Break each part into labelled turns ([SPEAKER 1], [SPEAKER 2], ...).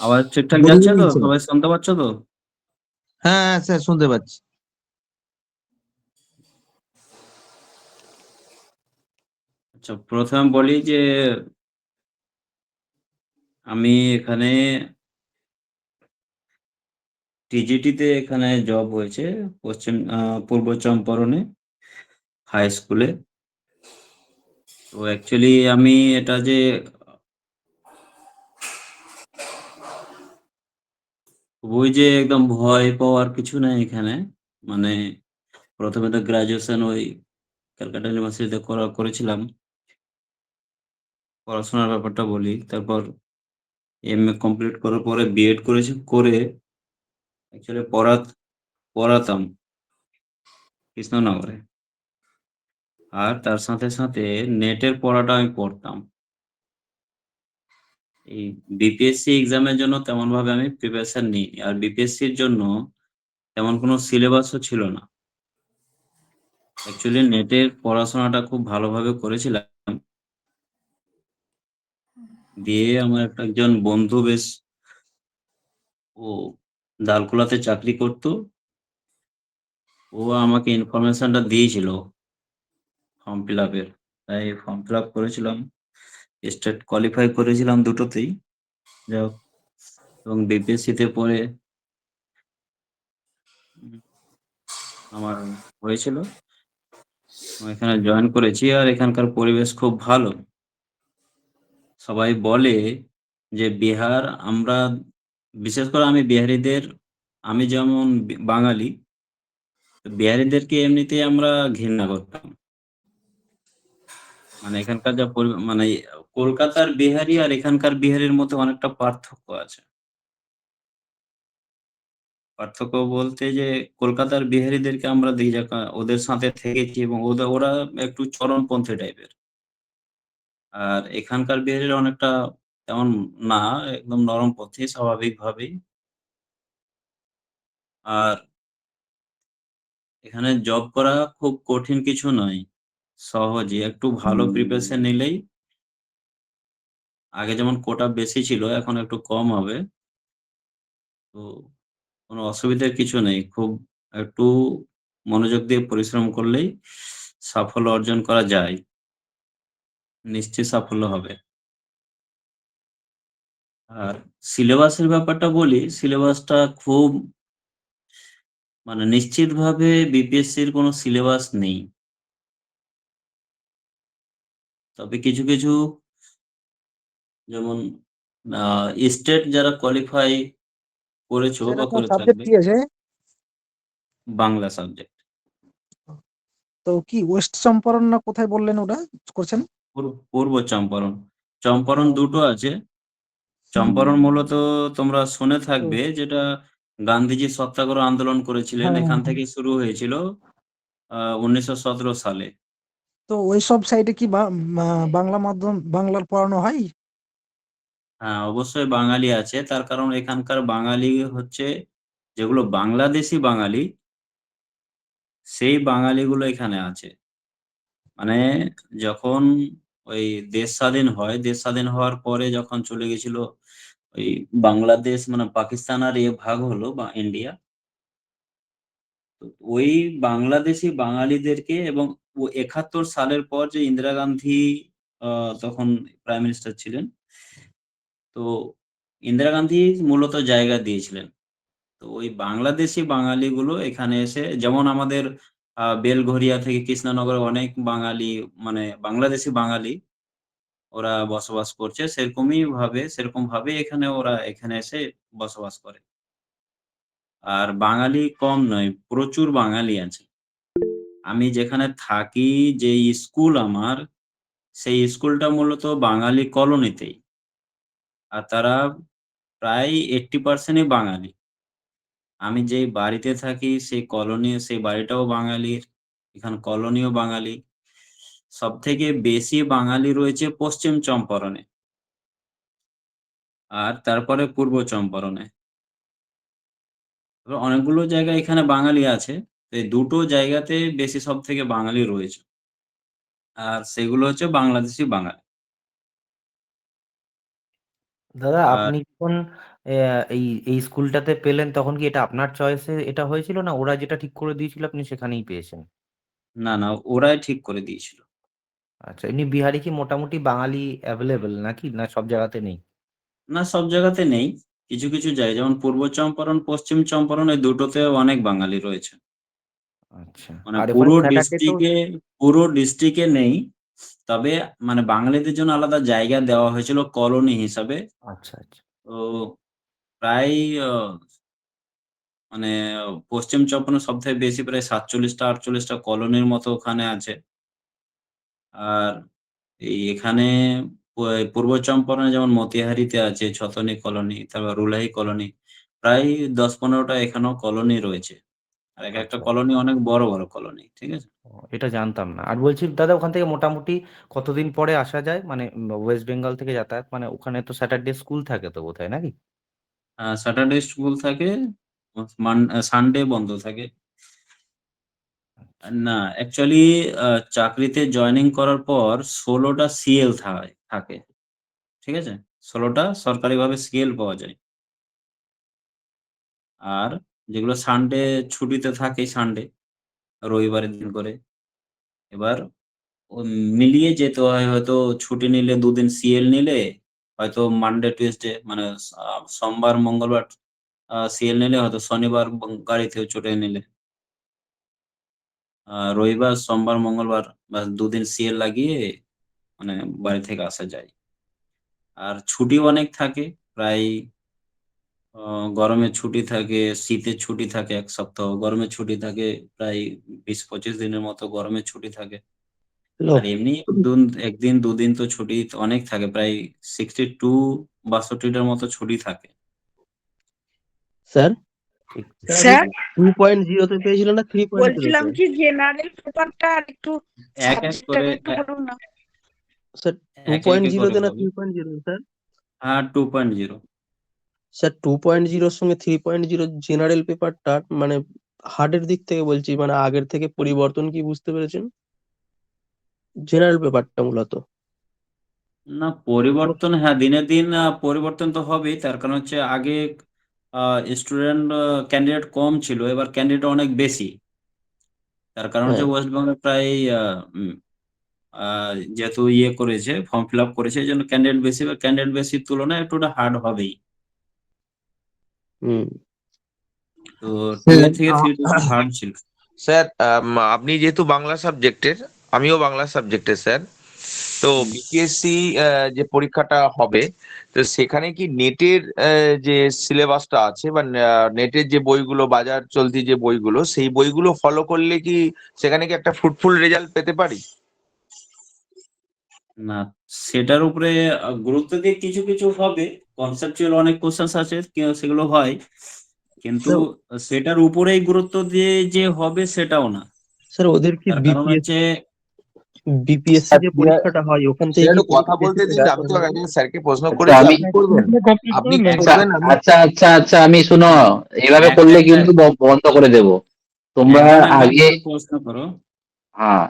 [SPEAKER 1] আওয়াজ ঠিকঠাক
[SPEAKER 2] গুড
[SPEAKER 1] যাচ্ছে
[SPEAKER 2] ইভিনিং
[SPEAKER 1] তো?
[SPEAKER 2] স্যার।
[SPEAKER 1] সবাই শুনতে পাচ্ছ তো?
[SPEAKER 2] হ্যাঁ, হ্যাঁ স্যার শুনতে পাচ্ছি।
[SPEAKER 1] আচ্ছা, ১ম বলি যে আমি এখানে টিজিটিতে এখানে জব হয়েছে পূর্ব চম্পারণে হাই স্কুলে। তো অ্যাকচুয়ালি আমি এটা যে খুবই যে একদম ভয় পাওয়ার কিছু নাই এখানে। মানে ১ম এ তো গ্র্যাজুয়েশন ওই ক্যালকাটা ইউনিভার্সিটিতে করেছিলাম। পড়াশোনার ব্যাপারটা বলি। তারপর এমএ কমপ্লিট করার পরে বিএড করেছি। করে অ্যাকচুয়ালি পড়াতাম কৃষ্ণনগরে। আর তার সাথে নেটের পড়াটা আমি পড়তাম। এই বিপিএসসি এক্সামের জন্য তেমনভাবে আমি প্রিপারেশন নিইনি। আর বিপিএসসির জন্য তেমন কোনো সিলেবাসও ছিল না। অ্যাকচুয়ালি নেটের পড়াশোনাটা খুব ভালোভাবে করেছিলাম। দিয়ে আমার একজন বন্ধু বেশ ও দালকুলাতে চাকরি করত। ও আমাকে ইনফরমেশনটা দিয়েছিল ফর্ম ফিল-আপ এর। তাই ফর্ম ফিল-আপ করেছিলাম। স্টেট কোয়ালিফাই করেছিলাম দুটোতেই। যাই হোক এবং বিপিএসসিতে পড়ে উম আমার হয়েছিল। আমি এখানে জয়েন করেছি আর এখানকার পরিবেশ খুব ভালো। সবাই বলে যে আমরা বিশেষ করে আমি যেমন বাঙালি, বিহারিদেরকে এমনিতেই আমরা ঘৃণা করতাম। মানে এখানকার যা মানে কলকাতার বিহারি আর এখানকার বিহারির মধ্যে অনেকটা পার্থক্য আছে। পার্থক্য বলতে যে কলকাতার বিহারিদেরকে আমরা দেখি যে ওদের সাথে থেকেছি এবং ওরা একটু চরমপন্থী টাইপের। আর এখানকার বিহারিরা অনেকটা তেমন না, একদম নরমপন্থী স্বাভাবিকভাবেই। আর এখানে জব করা খুব কঠিন কিছু নয়। সহজই একটু ভালো প্রিপারেশন নিলেই আগে যেমন কোটা বেশি ছিল এখন একটু কম হবে। তো কোনো অসুবিধার কিছু নেই। খুব একটু মনোযোগ দিয়ে পরিশ্রম করলেই সাফল্য অর্জন করা যায়। নিশ্চিত সাফল্য হবে। আর সিলেবাসের ব্যাপারটা বলি, সিলেবাসটা খুব মানে নিশ্চিতভাবে বিপিএসসির কোনো সিলেবাস নেই। তবে কিছু যেমন আ স্টেট যারা কোয়ালিফাই করেছো
[SPEAKER 2] স্যার
[SPEAKER 1] বা
[SPEAKER 2] আপনার
[SPEAKER 1] করে
[SPEAKER 2] সাবজেক্ট
[SPEAKER 1] থাকবে,
[SPEAKER 2] কি আছে?
[SPEAKER 1] বাংলা সাবজেক্ট।
[SPEAKER 2] তো কি ওয়েস্ট চম্পারণ না কোথায় বললেন ওটা করছেন?
[SPEAKER 1] পূর্ব চম্পারণ। চম্পারণ
[SPEAKER 2] ও,
[SPEAKER 1] দুটো আছে। চম্পারণ মূলত তোমরা শুনে
[SPEAKER 2] তো
[SPEAKER 1] থাকবে যেটা গান্ধীজি সত্যাগ্রহ আন্দোলন করেছিলেন।
[SPEAKER 2] হ্যাঁ,
[SPEAKER 1] এখান
[SPEAKER 2] হ্যাঁ।
[SPEAKER 1] থেকে শুরু হয়েছিল ১৯১৭ সালে।
[SPEAKER 2] তো ওইসব সাইডে কি বাংলা মাধ্যম বাংলার পড়ানো হয়?
[SPEAKER 1] হ্যাঁ, অবশ্যই বাঙালি আছে। তার কারণ এখানকার বাঙালি হচ্ছে যেগুলো বাংলাদেশী বাঙালি, সেই বাঙালিগুলো এখানে আছে। মানে যখন ওই দেশ স্বাধীন হওয়ার পরে যখন চলে গেছিল ওই বাংলাদেশ মানে পাকিস্তান আর ভাগ হলো বা ইন্ডিয়া। তো ওই বাংলাদেশী বাঙালিদেরকে এবং ৭১ সালের পর যে ইন্দিরা গান্ধী আ তখন প্রাইম মিনিস্টার ছিলেন। তো ইন্দিরা গান্ধী মূলত জায়গা দিয়েছিলেন। তো ওই বাংলাদেশী বাঙালিগুলো এখানে এসে যেমন আমাদের বেলঘরিয়া থেকে কৃষ্ণনগরে অনেক বাঙালি মানে বাংলাদেশী বাঙালি ওরা বসবাস করছে। সেরকমভাবে ওরা এখানে এসে বসবাস করে। আর বাঙালি কম নয়, প্রচুর বাঙালি আছে। আমি যেখানে থাকি, যেই স্কুল আমার, সেই স্কুলটা মূলত বাঙালি কলোনিতেই। আর তারা প্রায় 80% ই বাঙালি। আমি যেই বাড়িতে থাকি সেই বাড়িটাও বাঙালির। এখানে কলোনিও বাঙালি। সবথেকে বেশি বাঙালি রয়েছে পশ্চিম চম্পারণে। আর তারপরে পূর্ব চম্পারণে। তবে অনেকগুলো জায়গায় এখানে বাঙালি আছে। তো এই দুটো জায়গাতে বেশি সবথেকে বাঙালি রয়েছে। আর সেগুলো হচ্ছে বাংলাদেশী বাঙালি।
[SPEAKER 3] দাদা
[SPEAKER 1] আর
[SPEAKER 3] আপনি যখন এই এই স্কুলটাতে পেলেন তখন কি এটা আপনার চয়েসে এটা হয়েছিল, না ওরা যেটা ঠিক করে দিয়েছিল আপনি সেখানেই পেয়েছেন?
[SPEAKER 1] না, না, ওরাই ঠিক করে দিয়েছিল।
[SPEAKER 3] আচ্ছা, এমনি বিহারি কি মোটামুটি বাঙালি অ্যাভেলেবেল নাকি, না সব জায়গাতে নেই?
[SPEAKER 1] না, সব জায়গাতে নেই। কিছু, কিছু জায়গায় যেমন পূর্ব চম্পারণ, পশ্চিম চম্পারণ এই দুটোতে অনেক বাঙালি রয়েছে।
[SPEAKER 3] আচ্ছা,
[SPEAKER 1] মানে
[SPEAKER 3] আর ওখানে স্যাটারডে তো।
[SPEAKER 1] পুরো ডিস্ট্রিক্টে নেই। তবে মানে বাঙালিদের জন্য আলাদা জায়গা দেওয়া হয়েছিল কলোনি হিসাবে।
[SPEAKER 3] আচ্ছা আচ্ছা।
[SPEAKER 1] তো প্রায় আ মানে পশ্চিম চম্পারণে সবথেকে বেশি প্রায় ৪৭ টা ৪৮ টা কলোনির মতো ওখানে আছে। আর এখানে পূর্ব চম্পারণে যেমন মতিহারিতে আছে ছতনী কলোনি, তারপর রুলাহি কলোনি। প্রায় ১০-১৫ টা এখানেও কলোনি রয়েছে। আর একেকটা
[SPEAKER 3] আচ্ছা,
[SPEAKER 1] কলোনি অনেক বড়, বড় কলোনি। ঠিক আছে?
[SPEAKER 3] এটা জানতাম না। আর বলছি দাদা, ওখান থেকে মোটামুটি কতদিন পরে আসা যায়, মানে ওয়েস্ট বেঙ্গল থেকে যাতায়াত, মানে ওখানে তো স্যাটারডে স্কুল থাকে তো বোধহয় নাকি?
[SPEAKER 1] স্যাটারডে স্কুল থাকে, সানডে বন্ধ থাকে।
[SPEAKER 3] আচ্ছা
[SPEAKER 1] না, অ্যাকচুয়ালি চাকরিতে জয়েনিং করার পর ১৬ টা সিএল থাকে। ঠিক আছে? ১৬ টা সরকারিভাবে সিএল পাওয়া যায়। আর যেগুলো সানডে ছুটিতে থাকে সানডে, রবিবারের দিন করে। এবার ও মিলিয়ে যেতে হয়, হয়তো ছুটি নিলে ২ দিন সিএল নিলে, হয়তো মানডে, টুইসডে মানে সোমবার, মঙ্গলবার সিএল নিলে, হয়তো শনিবার গাড়িতে চড়ে নিলে। রবিবার, সোমবার, মঙ্গলবার ব্যাস ২ দিন সিএল লাগিয়ে মানে বাড়ি থেকে আসা যায়। আর ছুটিও অনেক থাকে। প্রায় অ গরমের ছুটি থাকে, শীতের ছুটি থাকে ১ সপ্তাহ। গরমের ছুটি থাকে প্রায় ২০-২৫ দিনের মতো গরমের ছুটি থাকে।
[SPEAKER 2] হ্যালো
[SPEAKER 1] আর এমনি ১ দিন ২ দিন তো ছুটি তো অনেক থাকে। প্রায় 62 টার মতো ছুটি থাকে।
[SPEAKER 2] স্যার,
[SPEAKER 3] ঠিক ঠিক।
[SPEAKER 2] স্যার আপনি
[SPEAKER 4] স্যার
[SPEAKER 2] 2.0 তে পেয়েছিলেন না 3.0
[SPEAKER 4] বলছিলাম
[SPEAKER 2] তে?
[SPEAKER 4] কি জেনারেল পেপারটা আর একটু
[SPEAKER 1] এক করে
[SPEAKER 4] সাবজেক্টটাকে একটু বলুন না।
[SPEAKER 2] স্যার
[SPEAKER 1] এক
[SPEAKER 2] 2.0
[SPEAKER 1] করে
[SPEAKER 2] তে না
[SPEAKER 1] হবে।
[SPEAKER 2] 3.0 স্যার?
[SPEAKER 1] হ্যাঁ, 2.0।
[SPEAKER 2] স্যার 2.0 এর সঙ্গে 3.0 জেনারেল পেপারটা মানে হার্ডের দিক থেকে বলছি, মানে আগের থেকে পরিবর্তন কি বুঝতে পেরেছেন? জেনারেল পেপারটা মূলত।
[SPEAKER 1] না, পরিবর্তন হ্যাঁ, দিনে দিন পরিবর্তন তো হবেই। তার কারণ হচ্ছে আগে আ স্টুডেন্ট ক্যান্ডিডেট কম ছিল। এবার ক্যান্ডিডেট অনেক বেশি। তার কারণ হচ্ছে
[SPEAKER 2] হ্যাঁ।
[SPEAKER 1] ওয়েস্ট বেঙ্গলে প্রায় আ উম আ যেহেতু করেছে, ফর্ম ফিল আপ করেছে, এজন্য ক্যান্ডিডেট বেশি। এবার ক্যান্ডিডেট বেশির তুলনায় একটু ওটা হার্ড হবেই।
[SPEAKER 2] হুম।
[SPEAKER 1] তো 2
[SPEAKER 5] স্যার
[SPEAKER 1] থেকে 3 টা একটু হার্ড ছিল।
[SPEAKER 5] স্যার আপনি যেহেতু বাংলা সাবজেক্টের, আমিও বাংলা সাবজেক্টের স্যার। তো
[SPEAKER 1] হুম।
[SPEAKER 5] বিপিএসসি যে পরীক্ষাটা হবে, তো সেখানে কি নেটের যে সিলেবাসটা আছে বা নেটের যে বইগুলো, বাজার চলতি যে বইগুলো, সেই বইগুলো ফলো করলে কি সেখানে কি একটা ফ্রুটফুল রেজাল্ট পেতে পারি?
[SPEAKER 1] না, সেটার উপরে গুরুত্ব দিয়ে কিছু, কিছু হবে। কনসেপচুয়াল অনেক কোয়েশ্চেনস আছে, সেগুলো হয়। কিন্তু
[SPEAKER 2] স্যার,
[SPEAKER 1] সেটার উপরেই গুরুত্ব দিয়ে যে হবে সেটাও না।
[SPEAKER 2] স্যার ওদের কি
[SPEAKER 1] তার কারণ হচ্ছে
[SPEAKER 2] বিপিএসসি যে পরীক্ষাটা হয় ওখান থেকে
[SPEAKER 5] স্যার
[SPEAKER 2] কি
[SPEAKER 5] একটু কথা বলতে
[SPEAKER 2] পরীক্ষা
[SPEAKER 5] দিন,
[SPEAKER 2] দেওয়া
[SPEAKER 5] আমি
[SPEAKER 2] হয়
[SPEAKER 5] তো
[SPEAKER 2] নাকি?
[SPEAKER 5] একজন স্যারকে প্রশ্ন
[SPEAKER 6] আচ্ছা
[SPEAKER 5] করেছি,
[SPEAKER 6] আমি
[SPEAKER 5] আপনি করবেন। আপনি কি
[SPEAKER 6] আচ্ছা
[SPEAKER 5] করবেন? আমি
[SPEAKER 6] আচ্ছা আচ্ছা আচ্ছা আমি শুনো,
[SPEAKER 1] হ্যাঁ,
[SPEAKER 6] এইভাবে করলে
[SPEAKER 1] একটা
[SPEAKER 6] কিন্তু বন্ধ করে দেব। তোমরা
[SPEAKER 1] একজন, একজন
[SPEAKER 6] আগে,
[SPEAKER 1] করে প্রশ্ন করো।
[SPEAKER 6] হ্যাঁ,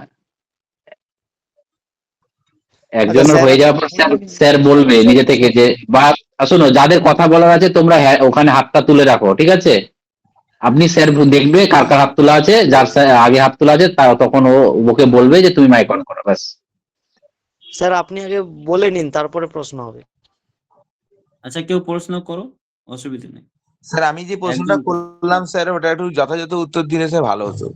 [SPEAKER 5] আচ্ছা
[SPEAKER 6] একজনের
[SPEAKER 5] স্যার,
[SPEAKER 6] হয়ে যাওয়ার পর স্যার স্যার বলবে নিজে থেকে যে, বা শোনো, যাদের কথা বলার আছে তোমরা ওখানে হাতটা তুলে রাখো, ঠিক আছে? আপনি স্যার দেখবে কার কার হাত তোলা আছে, যার আগে হাত তোলা আছে তখন ওকে বলবে যে তুমি মাইক অন করো, ব্যাস।
[SPEAKER 7] স্যার আপনি আগে বলে নিন, তারপরে প্রশ্ন হবে।
[SPEAKER 1] আচ্ছা, কেউ প্রশ্ন করো, অসুবিধা নেই।
[SPEAKER 5] স্যার আমি যে প্রশ্নটা
[SPEAKER 1] একজন করো।
[SPEAKER 5] করলাম স্যার, ওটা একটু যথাযথ উত্তর দিলে স্যার ভালো হতো।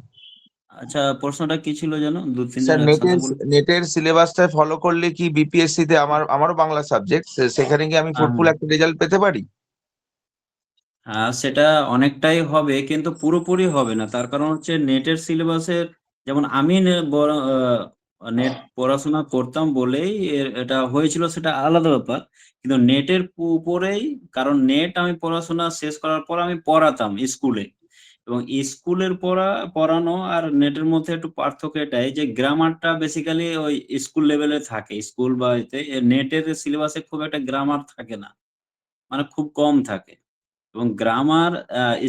[SPEAKER 1] আচ্ছা, প্রশ্নটা কি ছিল যেন? ২-৩ জন
[SPEAKER 5] স্যার
[SPEAKER 1] একসাথে বলুন।
[SPEAKER 5] নেটের সিলেবাসটা ফলো করলে কি বিপিএসসি তে আমারও বাংলা সাবজেক্ট, সেখানে কি আমি
[SPEAKER 1] হ্যাঁ,
[SPEAKER 5] ফ্রুটফুল
[SPEAKER 1] হ্যাঁ।
[SPEAKER 5] একটা রেজাল্ট পেতে পারি?
[SPEAKER 1] সেটা অনেকটাই হবে কিন্তু পুরোপুরি হবে না। তার কারণ হচ্ছে নেটের সিলেবাসের, যেমন আমি নেট পড়াশোনা করতাম বলেই এটা হয়েছিল, সেটা আলাদা ব্যাপার। কিন্তু নেটের উপরেই, কারণ নেট আমি পড়াশোনা শেষ করার পর আমি পড়াতাম স্কুলে। এবং স্কুলের পড়ানো আর নেটের মধ্যে একটু পার্থক্য এটাই যে গ্রামারটা বেসিক্যালি ওই স্কুল লেভেলে থাকে। স্কুল বা এতে নেটের সিলেবাসে খুব একটা গ্রামার থাকে না। মানে খুব কম থাকে। এবং গ্রামার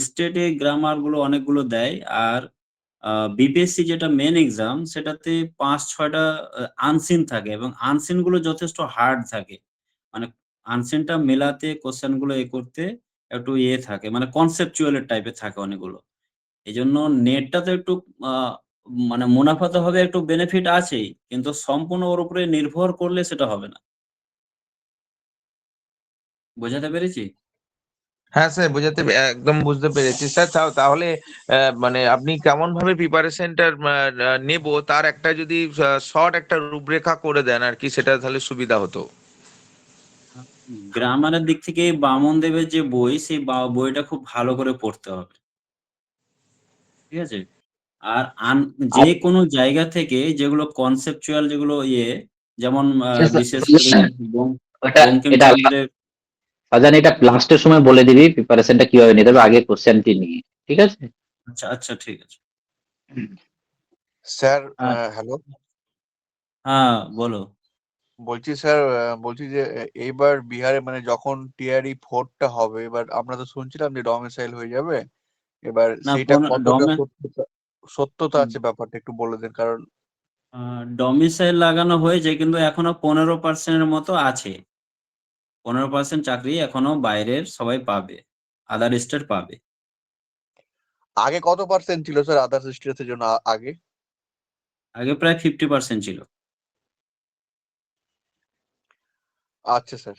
[SPEAKER 1] স্টেটে গ্রামার গুলো অনেকগুলো দেয়। আর বিপিএসসি যেটা মেইন এক্সাম, সেটাতে ৫-৬ টা আনসিন থাকে এবং আনসিন গুলো যথেষ্ট হার্ড থাকে। মানে আনসেনটা মেলাতে কোশ্চেন গুলো করতে একটু থাকে, মানে কনসেপচুয়াল টাইপের থাকে অনেকগুলো। এই জন্য নেটটা তো একটু মানে মুনাফা তো হবে, একটু বেনিফিট আছেই, কিন্তু সম্পূর্ণ ওর উপরে নির্ভর করলে সেটা হবে না। বোঝাতে পেরেছি?
[SPEAKER 5] হ্যাঁ স্যার, একদম বুঝতে পেরেছি স্যার। তাহলে মানে আপনি কেমন ভাবে প্রিপারেশনটা নেব, তার একটা যদি শর্ট একটা রূপরেখা করে দেন আর কি, সেটা তাহলে সুবিধা হতো।
[SPEAKER 1] গ্রামারের দিক থেকে বামন দেবের যে বই, সেই বইটা খুব ভালো করে পড়তে হবে। ঠিক আছে? আর যে কোনো জায়গা থেকে যেগুলো কনসেপচুয়াল, যেগুলো যেমন বিশেষ করে
[SPEAKER 6] এটা
[SPEAKER 1] বঙ্কিমচন্দ্রের।
[SPEAKER 6] শাহজাহান, এটা লাস্টের সময় বলে দিবি প্রিপারেশনটা কিভাবে নিতে হবে, আগে কোশ্চেনটি নিয়ে, ঠিক আছে?
[SPEAKER 1] আচ্ছা আচ্ছা, ঠিক আছে।
[SPEAKER 8] স্যার,
[SPEAKER 1] আর
[SPEAKER 8] হ্যালো।
[SPEAKER 1] হ্যাঁ, বলো।
[SPEAKER 8] বলছি স্যার, বলছি যে এইবার বিহারে মানে যখন টিআরই 4টা হবে, এবার আমরা তো শুনছিলাম যে ডমিসাইল হয়ে যাবে। এবার
[SPEAKER 1] না,
[SPEAKER 8] সেইটা কতটা
[SPEAKER 1] ডমে
[SPEAKER 8] সত্যতা আছে ব্যাপারটা একটু বলে দেন, কারণ
[SPEAKER 1] ডমিসাইল লাগানো হয়েছে, কিন্তু এখনো 15% মতো আছে। 15% চাকরি এখনো বাইরের সবাই পাবে, আদার স্টেট পাবে।
[SPEAKER 8] আগে কত পার্সেন্ট ছিল স্যার আদার্স স্টেটের জন্য আগে?
[SPEAKER 1] আগে প্রায় 50% ছিল।
[SPEAKER 8] আচ্ছা স্যার।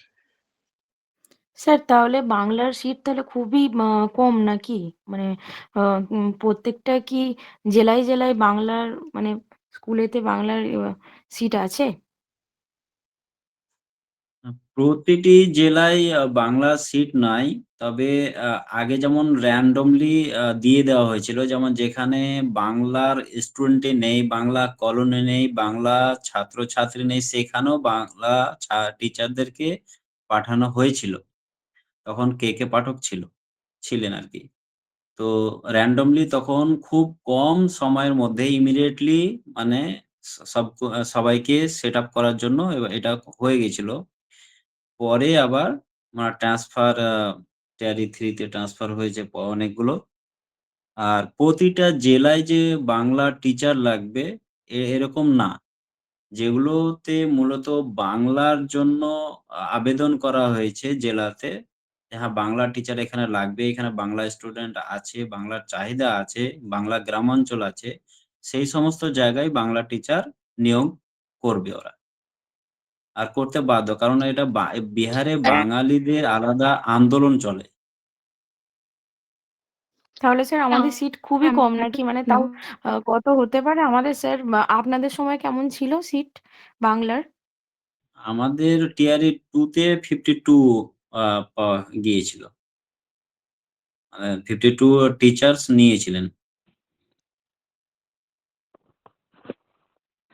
[SPEAKER 9] স্যার তাহলে বাংলার সিট তাহলে খুবই কম নাকি? মানে প্রত্যেকটা কি জেলায় জেলায় বাংলার মানে স্কুলেতে বাংলার সিট আছে?
[SPEAKER 1] প্রতিটি জেলায় বাংলা সিট নাই। তবে আগে যেমন র্যান্ডমলি দিয়ে দেওয়া হয়েছিল, যেমন যেখানে বাংলার স্টুডেন্টই নেই, বাংলা কলোনি নেই, বাংলা ছাত্রছাত্রী নেই, সেখানেও বাংলা টিচারদেরকে পাঠানো হয়েছিল। তখন কে পাঠক ছিলেন আর কি। তো র্যান্ডমলি তখন খুব কম সময়ের মধ্যে ইমিডিয়েটলি, মানে সবাইকে সেট আপ করার জন্য এটা হয়ে গেছিল। পরে আবার ট্রান্সফার, টিআরই 3 তে ট্রান্সফার হয়েছে অনেকগুলো। আর প্রতিটা জেলায় যে বাংলা টিচার লাগবে এরকম না। যেগুলোতে মূলত বাংলার জন্য আবেদন করা হয়েছে জেলাতে, হ্যাঁ বাংলা টিচার এখানে লাগবে, এখানে বাংলা স্টুডেন্ট আছে, বাংলার চাহিদা আছে, বাংলা গ্রামাঞ্চল আছে, সেই সমস্ত জায়গায় বাংলা টিচার নিয়োগ করবে ওরা। আর করতে বাধ্য, কারণ এটা বিহারে বাঙালিদের আলাদা আন্দোলন চলে।
[SPEAKER 9] তাহলে স্যার আমাদের সিট খুবই কম নাকি? মানে তাও কত হতে পারে আমাদের স্যার? আপনাদের সময় কেমন ছিল সিট বাংলার?
[SPEAKER 1] আমাদের টিআরই 2 তে 52 পাওয়া গিয়েছিল। 52 টিচার্স নিয়েছিলেন।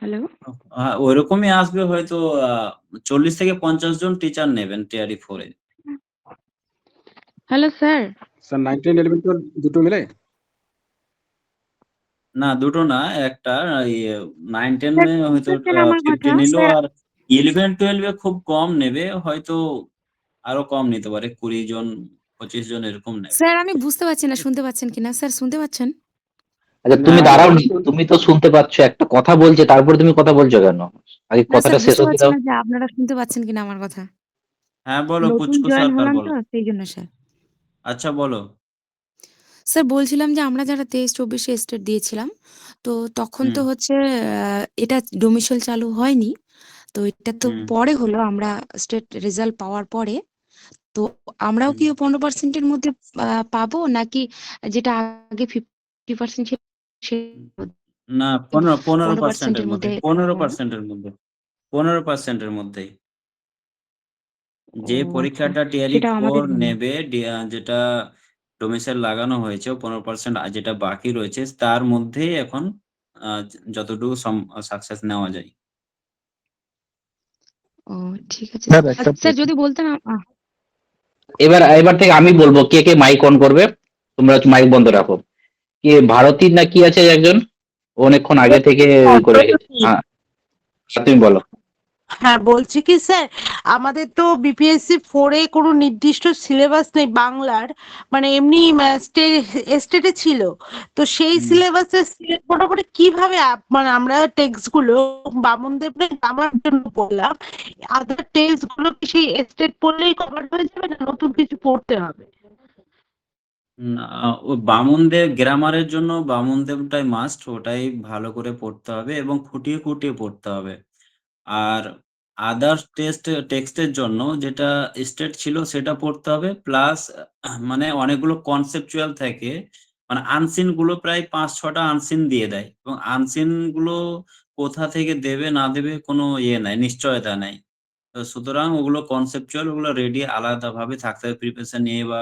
[SPEAKER 9] হ্যালো?
[SPEAKER 1] ওইরকমই আসবে হয়তো। 40 থেকে 50 জন টিচার নেবেন টিআরই 4 এ।
[SPEAKER 9] Hello sir.
[SPEAKER 10] স্যার 9, 10, 11, 12 দুটো মিলে?
[SPEAKER 1] না, দুটো না, একটা। 9, 10
[SPEAKER 9] স্যার
[SPEAKER 1] এ হয়তো
[SPEAKER 9] বুঝতেছেন আমার
[SPEAKER 1] 50
[SPEAKER 9] কথা?
[SPEAKER 1] নিল,
[SPEAKER 9] স্যার
[SPEAKER 1] আর 11, 12 এ খুব কম নেবে, হয়তো আরো কম নিতে পারে, 20 জন 25 জন এরকম নেবে।
[SPEAKER 11] স্যার আমি বুঝতে পারছি না, শুনতে পাচ্ছেন কিনা? স্যার শুনতে পাচ্ছেন?
[SPEAKER 6] আচ্ছা,
[SPEAKER 1] না,
[SPEAKER 6] তুমি দাঁড়াও, তুমি তো শুনতে পাচ্ছ, একটা কথা বলছে তারপরে তুমি কথা বলছো কেন? আগে
[SPEAKER 11] না
[SPEAKER 6] কথাটা
[SPEAKER 11] স্যার
[SPEAKER 6] শেষ
[SPEAKER 11] বুঝতে
[SPEAKER 6] হতে
[SPEAKER 11] পারছি
[SPEAKER 6] দাও।
[SPEAKER 11] না যে আপনারা শুনতে পাচ্ছেন কিনা আমার কথা।
[SPEAKER 1] হ্যাঁ বলো,
[SPEAKER 11] নতুন
[SPEAKER 1] পুচকু
[SPEAKER 11] জয়েন
[SPEAKER 1] সরকার
[SPEAKER 11] হলাম
[SPEAKER 1] বলো।
[SPEAKER 11] তো সেই জন্য স্যার।
[SPEAKER 1] আচ্ছা বলো।
[SPEAKER 11] স্যার বলছিলাম যে আমরা যারা 23-24 স্টেট দিয়েছিলাম, তো তখন তো
[SPEAKER 1] হুম
[SPEAKER 11] হচ্ছে এটা ডোমিসাইল চালু হয়নি। তো এটা তো
[SPEAKER 1] হুম
[SPEAKER 11] পরে হলো, আমরা স্টেট রেজাল্ট পাওয়ার পরে। তো আমরাও
[SPEAKER 1] হুম।
[SPEAKER 11] কি 15% এর মধ্যে পাবো, নাকি যেটা আগে 50% ছিল
[SPEAKER 1] না, 15%
[SPEAKER 11] 15%
[SPEAKER 1] এর
[SPEAKER 11] এর
[SPEAKER 1] মধ্যে,
[SPEAKER 11] মধ্যে থাকবো আমরা?
[SPEAKER 1] 15% এর মধ্যে, 15% এর মধ্যেই।
[SPEAKER 11] ও
[SPEAKER 1] যে
[SPEAKER 11] আচ্ছা,
[SPEAKER 1] পরীক্ষাটা টিআরই
[SPEAKER 11] সেটা
[SPEAKER 1] 4
[SPEAKER 11] আমাদের জানা।
[SPEAKER 1] নেবে, যেটা ডোমিসাইল লাগানো হয়েছে, 15% যেটা বাকি রয়েছে তার মধ্যেই এখন যতটুকু সাকসেস নেওয়া যায়।
[SPEAKER 11] ও ঠিক আছে
[SPEAKER 10] স্যার
[SPEAKER 11] স্যার।
[SPEAKER 10] একটা
[SPEAKER 11] স্যার যদি বলতেন
[SPEAKER 6] এবার এবার থেকে আমি বলবো কে কে মাইক অন করবে, তোমরা মাইক বন্ধ রাখো। কে ভারতীর না কি আছে একজন, ও অনেকক্ষণ আগে থেকে করে রেখেছে। হ্যাঁ, তুমি বলো।
[SPEAKER 4] হ্যাঁ, বলছি কি স্যার, আমাদের তো বিপিএসসি 4-এ কোনো নির্দিষ্ট সিলেবাস নেই বাংলার, মানে এমনি স্টেটে ছিল। তো সেই
[SPEAKER 1] হুম।
[SPEAKER 4] সিলেবাসে মোটামুটি কিভাবে মানে আমরা টেক্সট গুলো বামনদেব আমার জন্য পড়লাম, আদার টেক্সট গুলো কি সেই স্টেট পড়লেই কভার হয়ে যাবে, না নতুন কিছু পড়তে হবে?
[SPEAKER 1] না, ও বামনদেব গ্রামারের জন্য বামনদেবটাই মাস্ট, ওটাই ভালো করে পড়তে হবে এবং খুঁটিয়ে খুঁটিয়ে পড়তে হবে। আর আদার্স টেক্সটের জন্য যেটা স্টেট ছিল সেটা পড়তে হবে, প্লাস মানে অনেকগুলো কনসেপচুয়াল থাকে, মানে আনসিন গুলো প্রায় 5-6টা আনসিন দিয়ে দেয় এবং আনসিন গুলো কোথা থেকে দেবে না দেবে কোনো ইয়ে নাই, নিশ্চয়তা নাই। তো সুতরাং ওগুলো কনসেপচুয়াল, ওগুলো রেডি আলাদাভাবে থাকতে হবে প্রিপারেশন নিয়ে, বা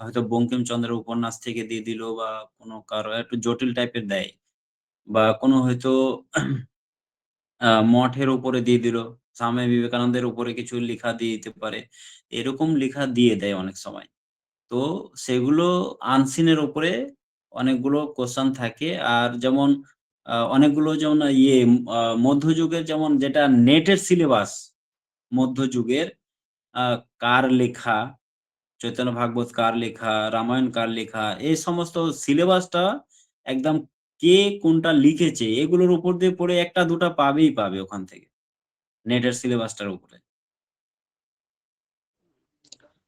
[SPEAKER 1] হয়তো বঙ্কিমচন্দ্রের উপন্যাস থেকে দিয়ে দিল, বা কোনো কারো একটু জটিল টাইপের দেয়, বা কোনো হয়তো মঠের উপরে দিয়ে দিল, স্বামী বিবেকানন্দের উপরে কিছু লিখা দিয়ে দিতে পারে। এরকম লিখা দিয়ে দেয় অনেক সময়। তো সেগুলো আনসিনের উপরে অনেকগুলো কোয়েশ্চেন থাকে। আর যেমন অনেকগুলো যেমন মধ্যযুগের যেমন যেটা নেটের সিলেবাস, মধ্যযুগের আ কার লেখা, চৈতন্য ভাগবত কার লেখা, রামায়ণ কার লেখা, এই সমস্ত সিলেবাসটা একদম কে কোনটা লিখেছে এগুলোর উপর দিয়ে পড়ে ১টা ২টা পাবেই পাবে ওখান থেকে। নেটের সিলেবাসটার উপরে।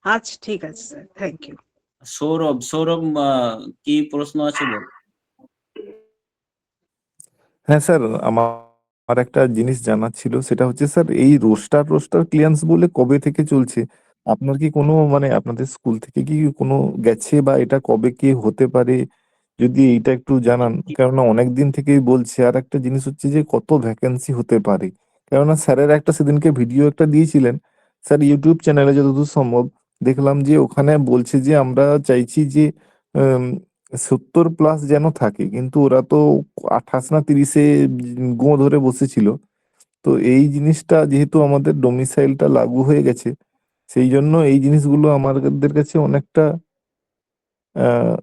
[SPEAKER 4] আচ্ছা, ঠিক আছে স্যার, থ্যাংক ইউ।
[SPEAKER 1] সৌরভ কি প্রশ্ন আছে বল?
[SPEAKER 12] হ্যাঁ স্যার, আমার একটা জিনিস জানার ছিল, সেটা হচ্ছে স্যার এই রোস্টার ক্লিয়ারেন্স বলে কবে থেকে চলছে? আপনার কি কোনো মানে আপনাদের স্কুল থেকে কি কোনো গেছে, বা এটা কবে কি হতে পারে? যদি এইটা একটু জানান, কেননা অনেক দিন থেকেই বলছে। আর একটা জিনিস হচ্ছে যে কত ভ্যাকেন্সি হতে পারে, কেননা স্যারের একটা সেদিনকে ভিডিও একটা দিয়েছিলেন স্যার ইউটিউব চ্যানেলে, যতদূর সম্ভব দেখলাম যে ওখানে বলছে যে আমরা চাইছি যে 70+ যেন থাকে, কিন্তু ওরা তো 28 না 30-এ গোঁ ধরে বসেছিল। তো এই জিনিসটা যেহেতু আমাদের ডোমিসাইলটা লাগু হয়ে গেছে, সেই জন্য এই জিনিসগুলো আমাদের কাছে অনেকটা আহ,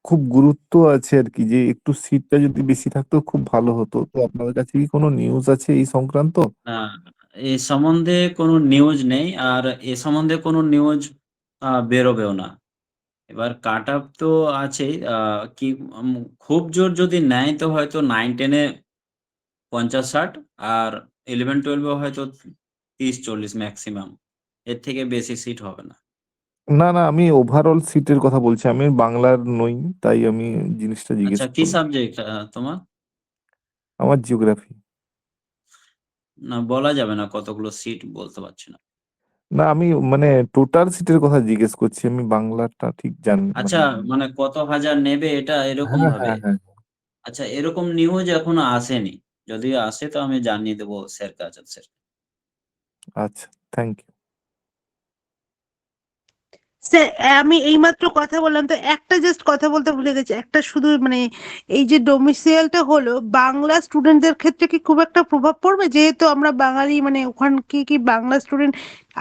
[SPEAKER 12] খুব গুরুত্ব আছে আর কি, যে একটু সিটটা যদি বেশি থাকতো খুব ভালো হতো। তো আপনাদের কাছে কি কোনো নিউজ আছে এই সংক্রান্ত?
[SPEAKER 1] না, এ সম্বন্ধে কোনো নিউজ নেই। আর এ সম্বন্ধে কোনো নিউজ বেরোবেও না। এবার কাট অফ তো আছেই। কি খুব জোর যদি নেয় তো হয়তো 9-10 এ 50-60, আর 11-12 এ হয়তো 30-40 ম্যাক্সিমাম। এর থেকে বেশি সিট হবে না।
[SPEAKER 12] না না, আমি ওভারঅল সিটের কথা বলছি, আমি বাংলার নই, তাই আমি জিনিসটা জিজ্ঞেস
[SPEAKER 1] আচ্ছা, কি
[SPEAKER 12] করলাম।
[SPEAKER 1] সাবজেক্ট তোমার?
[SPEAKER 12] আমার জিওগ্রাফি।
[SPEAKER 1] না, বলা যাবে না কতগুলো সিট, বলতে পারছি না।
[SPEAKER 12] না, আমি মানে টোটাল সিটের কথা জিজ্ঞেস করছি, আমি বাংলাটা ঠিক জানি
[SPEAKER 1] আচ্ছা,
[SPEAKER 12] মানে।
[SPEAKER 1] মানে কত হাজার নেবে এটা এরকম
[SPEAKER 12] হ্যাঁ
[SPEAKER 1] ভাবে?
[SPEAKER 12] হ্যাঁ হ্যাঁ।
[SPEAKER 1] আচ্ছা, এরকম নিউজ এখনো আসেনি। যদি আসে তো আমি জানিয়ে দেবো স্যারকে, আজাদ স্যার।
[SPEAKER 12] আচ্ছা, থ্যাংক ইউ।
[SPEAKER 4] স্যার, আমি এইমাত্র কথা বললাম তো, একটা জাস্ট কথা বলতে ভুলে গেছি, একটা শুধু মানে এই যে ডোমিসাইলটা হলো, বাংলা স্টুডেন্টদের ক্ষেত্রে কি খুব একটা প্রভাব পড়বে? যেহেতু আমরা বাঙালি, মানে ওখানে কি বাংলা স্টুডেন্ট,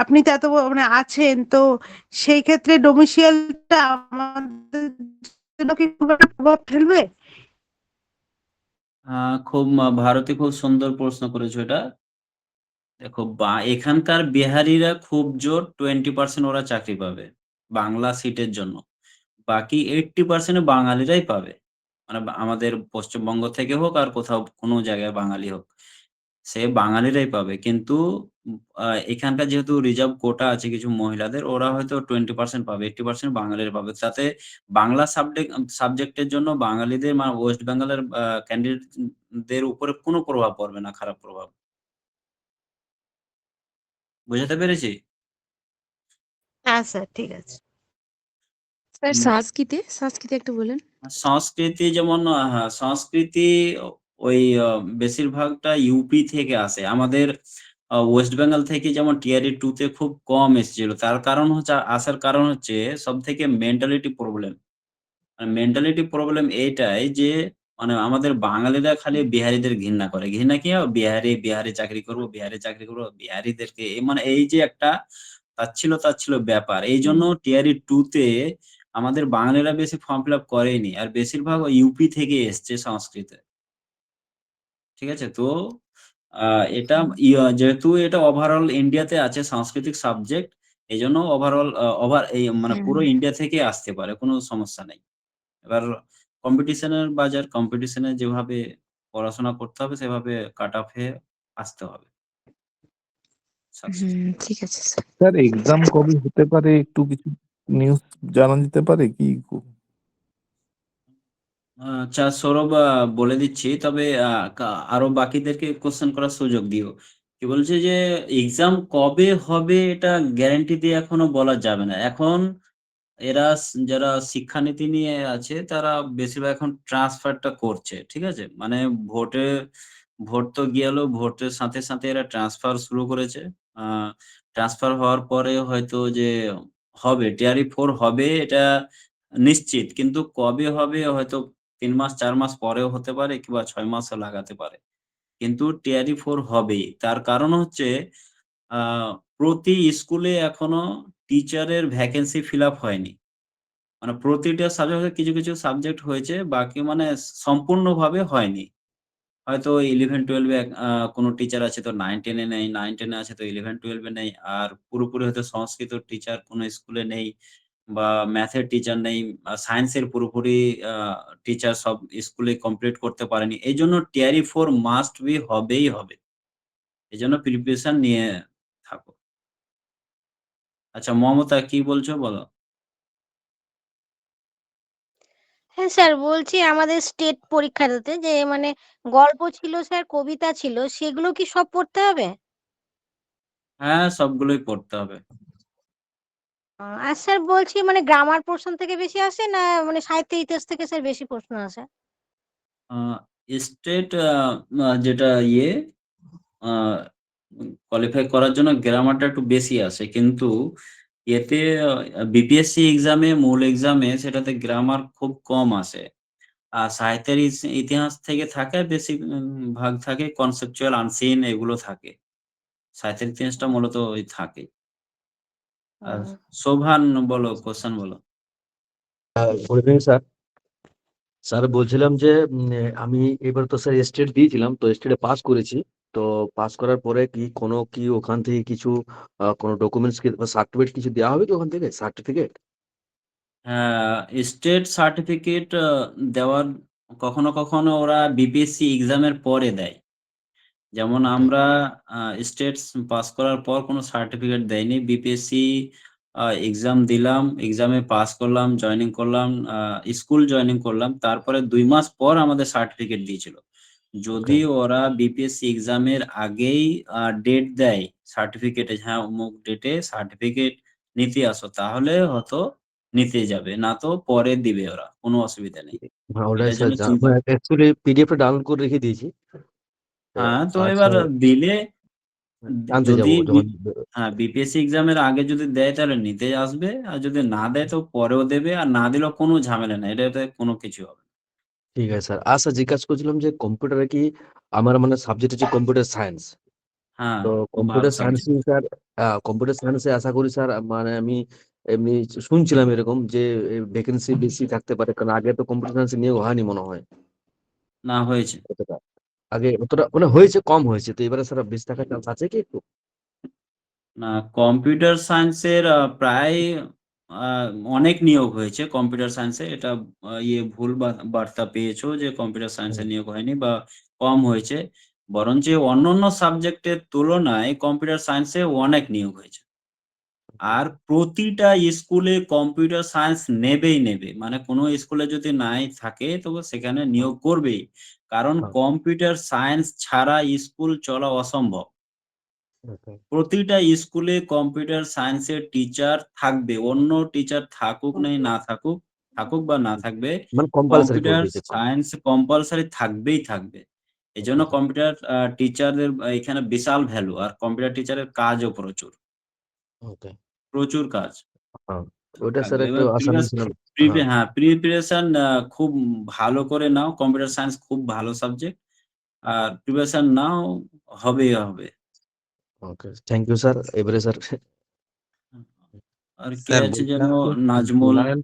[SPEAKER 4] আপনি তো এত মানে আছেন, তো সেই ক্ষেত্রে ডোমিসাইলটা আমাদের জন্য কি খুব একটা প্রভাব ফেলবে?
[SPEAKER 1] খুব ভারতী খুব সুন্দর প্রশ্ন করেছো এটা। দেখো, এখানকার বিহারিরা খুব জোর 20% ওরা চাকরি পাবে বাংলা সিটের জন্য। বাকি 80% বাঙালিরাই পাবে। মানে আমাদের পশ্চিমবঙ্গ থেকে হোক আর কোথাও কোনো জায়গায় বাঙালি হোক, সে বাঙালিরাই পাবে। কিন্তু উম আ এখানকার যেহেতু রিজার্ভ কোটা আছে কিছু মহিলাদের, ওরা হয়তো 20% পাবে, 80% বাঙালিরা পাবে। তাতে বাংলা সাবজেক্টের জন্য বাঙালিদের ওয়েস্ট বেঙ্গলের ক্যান্ডিডেট দের উপরে কোনো প্রভাব পড়বে না, খারাপ প্রভাব। বোঝাতে পেরেছি?
[SPEAKER 4] হ্যাঁ স্যার, ঠিক আছে।
[SPEAKER 11] স্যার
[SPEAKER 1] হুম।
[SPEAKER 11] সংস্কৃতে একটু বলেন।
[SPEAKER 1] সংস্কৃতি যেমন হ্যাঁ, সংস্কৃতি ওই বেশিরভাগটা ইউপি থেকে আসে। আমাদের ওয়েস্ট বেঙ্গল থেকে যেমন টিআরই 2 তে খুব কম এসেছিল। তার কারণ হচ্ছে, আসার কারণ হচ্ছে সবথেকে মেন্টালিটি প্রবলেম। মেন্টালিটি প্রবলেম এইটাই যে মানে আমাদের বাঙালিরা খালি বিহারীদের ঘৃণা করে। ঘৃণা কি? বিহারি চাকরি করব, বিহারি চাকরি করব। বিহারীদেরকে মানে এই যে একটা তাচ্ছিল্য ব্যাপার। এইজন্য টিআরই 2 তে আমাদের বাঙালিরা বেশি ফর্ম ফিল আপ করেইনি। আর বেশিরভাগ ওই ইউপি থেকে এসছে সংস্কৃতে। ঠিক আছে? তো এটা যেহেতু এটা ওভারঅল ইন্ডিয়াতে আছে সাংস্কৃতিক সাবজেক্ট, এজন্য ওভারঅল এই মানে পুরো
[SPEAKER 9] হুম
[SPEAKER 1] ইন্ডিয়া থেকেই আসতে পারে, কোনো সমস্যা নেই। এবার কম্পিটিশনের বাজার, কম্পিটিশনে যেভাবে পড়াশোনা করতে হবে সেভাবে কাট অফ হয়ে আসতে হবে সাকসেস।
[SPEAKER 9] হুম ঠিক আছে স্যার।
[SPEAKER 12] স্যার এক্সাম কবে হতে পারে একটু কিছু নিউজ জানা যেতে পারে কি?
[SPEAKER 1] আচ্ছা সৌরভ, বলে দিচ্ছি, তবে আরো বাকিদেরকে কোশ্চেন করার সুযোগ দিও। কি বলছে যে এক্সাম কবে হবে এটা গ্যারান্টি দিয়ে এখনো বলা যাবে না। এখন এরা যারা শিক্ষানীতি নিয়ে আছে তারা বেশিরভাগ এখন ট্রান্সফারটা করছে। ঠিক আছে? মানে ভোটে ভোট তো গেল, ভোটের সাথে, সাথে এরা ট্রান্সফার শুরু করেছে। আ ট্রান্সফার হওয়ার পরে হয়তো যে হবে, টিআরই 4 হবে এটা নিশ্চিত। কিন্তু কবে হবে হয়তো ৩ মাস ৪ মাস পরেও হতে পারে কিংবা ৬ মাসও লাগাতে পারে। কিন্তু টিআরই 4 হবেই। তার কারণ হচ্ছে আ প্রতি স্কুলে এখনো টিচারের ভ্যাকেন্সি ফিল আপ হয়নি। মানে প্রতিটা সাবজেক্টে কিছু, কিছু সাবজেক্ট হয়েছে, বাকি মানে সম্পূর্ণভাবে হয়নি। হয়তো 11-12 এ কোনো টিচার আছে তো 9-10 এ নেই, 9-10 এ আছে তো 11-12 এ নেই। আর পুরোপুরি হয়তো সংস্কৃত টিচার কোনো স্কুলে নেই বা ম্যাথের টিচার নেই। সায়েন্সের পুরোপুরি আ টিচার সব স্কুলে কমপ্লিট করতে পারেনি। এইজন্য টিআরই 4 মাস্ট বি হবেই হবে। এজন্য প্রিপারেশন নিয়ে থাকো। আচ্ছা মমতা কি বলছো বলো?
[SPEAKER 13] হ্যাঁ স্যার, বলছি আমাদের স্টেট পরীক্ষাটাতে যে মানে গল্প ছিল স্যার, কবিতা ছিল, সেগুলো কি সব পড়তে হবে?
[SPEAKER 1] হ্যাঁ, সবগুলোই পড়তে হবে।
[SPEAKER 13] আর স্যার বলছি মানে গ্রামার পোর্শন থেকে বেশি আসে না মানে সাহিত্য ইতিহাস থেকে স্যার বেশি প্রশ্ন আসে?
[SPEAKER 1] আ স্টেট যেটা আ কোয়ালিফাই করার জন্য গ্রামারটা একটু বেশি আসে। কিন্তু এতে বিপিএসসি এক্সামে, মূল এক্সামে সেটাতে গ্রামার খুব কম আসে। আর সাহিত্যের ইতিহাস থেকে থাকে বেশি ভাগ থাকে কনসেপচুয়াল, আনসিন এগুলো থাকে। সাহিত্যের ইতিহাসটা মূলত ওই থাকে। আর
[SPEAKER 13] হুম।
[SPEAKER 1] শোভান বলো, কোয়েশ্চেন বলো।
[SPEAKER 14] Good evening sir. স্যার বলছিলাম যে আমি এবার তো স্যার স্টেট দিয়েছিলাম, তো স্টেটে পাস করেছি। তো পাস করার পরে কি ওখান থেকে কিছু কোনো ডকুমেন্টস কি বা সার্টিফিকেট কিছু দেওয়া হবে কি ওখান থেকে সার্টিফিকেট?
[SPEAKER 1] হ্যাঁ, স্টেট সার্টিফিকেট দেওয়ার কখনো, কখনো ওরা বিপিএসসি এক্সামের পরে দেয়। যেমন
[SPEAKER 14] ওকে।
[SPEAKER 1] আমরা আ স্টেটস পাস করার পর কোনো সার্টিফিকেট দেয়নি। বিপিএসসি এক্সাম দিলাম, এক্সামে পাস করলাম, জয়েনিং করলাম, স্কুল জয়েনিং করলাম। তারপরে ২ মাস পর আমাদের সার্টিফিকেট দিয়েছিল।
[SPEAKER 14] ওকে।
[SPEAKER 1] যদি ওরা বিপিএসসি এক্সামের আগেই ডেট দেয় সার্টিফিকেটে, হ্যাঁ, অমুক ডেটে সার্টিফিকেট নিতে আসো, তাহলে হয়তো নিতে যাবে। না তো পরে দিবে ওরা। কোনো অসুবিধা নেই।
[SPEAKER 14] হ্যাঁ, ওটাই
[SPEAKER 1] এটার
[SPEAKER 14] স্যার
[SPEAKER 1] জন্য চিন্তা
[SPEAKER 14] অ্যাকচুয়ালি পিডিএফটা ডাউনলোড করে রেখে দিয়েছি। তো
[SPEAKER 1] হ্যাঁ, তো এবার
[SPEAKER 14] আচ্ছা,
[SPEAKER 1] দিলে
[SPEAKER 14] আনতে
[SPEAKER 1] যদি
[SPEAKER 14] যাবো যখন।
[SPEAKER 1] হ্যাঁ, বিপিএসসি এক্সামের আগে যদি দেয় তাহলে নিতে আসবে। আর যদি না দেয় তো পরেও দেবে। আর না দিলেও কোনো ঝামেলা নাই। এটাতে কোনো কিছু হবে না।
[SPEAKER 14] ঠিক আছে স্যার। আচ্ছা, জিজ্ঞাসা করছিলাম যে কম্পিউটারে কি আমার মানে সাবজেক্ট হচ্ছে কম্পিউটার সায়েন্স।
[SPEAKER 1] হ্যাঁ,
[SPEAKER 14] তো
[SPEAKER 1] খুব ভালো
[SPEAKER 14] কম্পিউটার
[SPEAKER 1] সাবজেক্ট।
[SPEAKER 14] সায়েন্সে স্যার কম্পিউটার সায়েন্সে আশা করি স্যার মানে আমি এমনি শুনছিলাম এরকম যে ভ্যাকেন্সি বেশি থাকতে পারে, কারণ আগে তো কম্পিউটার সায়েন্স নিয়োগ হয়নি মনে হয়
[SPEAKER 1] না হয়েছে।
[SPEAKER 14] অতটা। আগে অতটা মানে হয়েছে, কম হয়েছে, তো এবারে স্যার বেশি থাকার চান্স আছে কি একটু?
[SPEAKER 1] না, কম্পিউটার সায়েন্সের প্রায় আ অনেক নিয়োগ হয়েছে কম্পিউটার সায়েন্সে। এটা ভুল বার্তা পেয়েছো যে কম্পিউটার সায়েন্সে
[SPEAKER 14] হুম,
[SPEAKER 1] নিয়োগ হয়নি বা কম হয়েছে। বরঞ্চ অন্যান্য সাবজেক্টের তুলনায় কম্পিউটার সায়েন্সে অনেক নিয়োগ হয়েছে।
[SPEAKER 14] ওকে।
[SPEAKER 1] আর প্রতিটা স্কুলে কম্পিউটার সায়েন্স নেবেই নেবে। মানে কোনো স্কুলে যদি নাই থাকে তবে সেখানে
[SPEAKER 14] হ্যাঁ,
[SPEAKER 1] নিয়োগ করবেই। কারণ
[SPEAKER 14] হ্যাঁ,
[SPEAKER 1] কম্পিউটার সায়েন্স ছাড়া স্কুল চলা অসম্ভব।
[SPEAKER 14] ওকে।
[SPEAKER 1] প্রতিটা স্কুলে কম্পিউটার সায়েন্সের টিচার থাকবে। অন্য টিচার থাকুক না থাকুক, থাকুক বা না থাকবে,
[SPEAKER 14] মানে কম্পালসারি করে
[SPEAKER 1] কম্পিউটার
[SPEAKER 14] দিয়েছে তো।
[SPEAKER 1] সায়েন্স কম্পালসরি থাকবেই থাকবে। এজন্য
[SPEAKER 14] ওকে।
[SPEAKER 1] কম্পিউটার টিচারদের এখানে বিশাল ভ্যালু। আর কম্পিউটার টিচারের কাজও প্রচুর,
[SPEAKER 14] ওকে।
[SPEAKER 1] প্রচুর কাজ।
[SPEAKER 14] হ্যাঁ, ওইটা স্যার
[SPEAKER 1] থাকবে।
[SPEAKER 14] একটু
[SPEAKER 1] এবার
[SPEAKER 14] আশা নিয়েছিলাম। হ্যাঁ।
[SPEAKER 1] প্রিপারেশন খুব ভালো করে নাও। কম্পিউটার সায়েন্স খুব ভালো সাবজেক্ট। আর প্রিপারেশন নাও, হবেই হবে।
[SPEAKER 14] ওকে, থ্যাংক ইউ স্যার। এবারে স্যার
[SPEAKER 1] আর কে
[SPEAKER 5] স্যার
[SPEAKER 1] আছে যেন
[SPEAKER 5] বলছিলাম যে
[SPEAKER 1] নাজমুল।
[SPEAKER 5] জেনারেল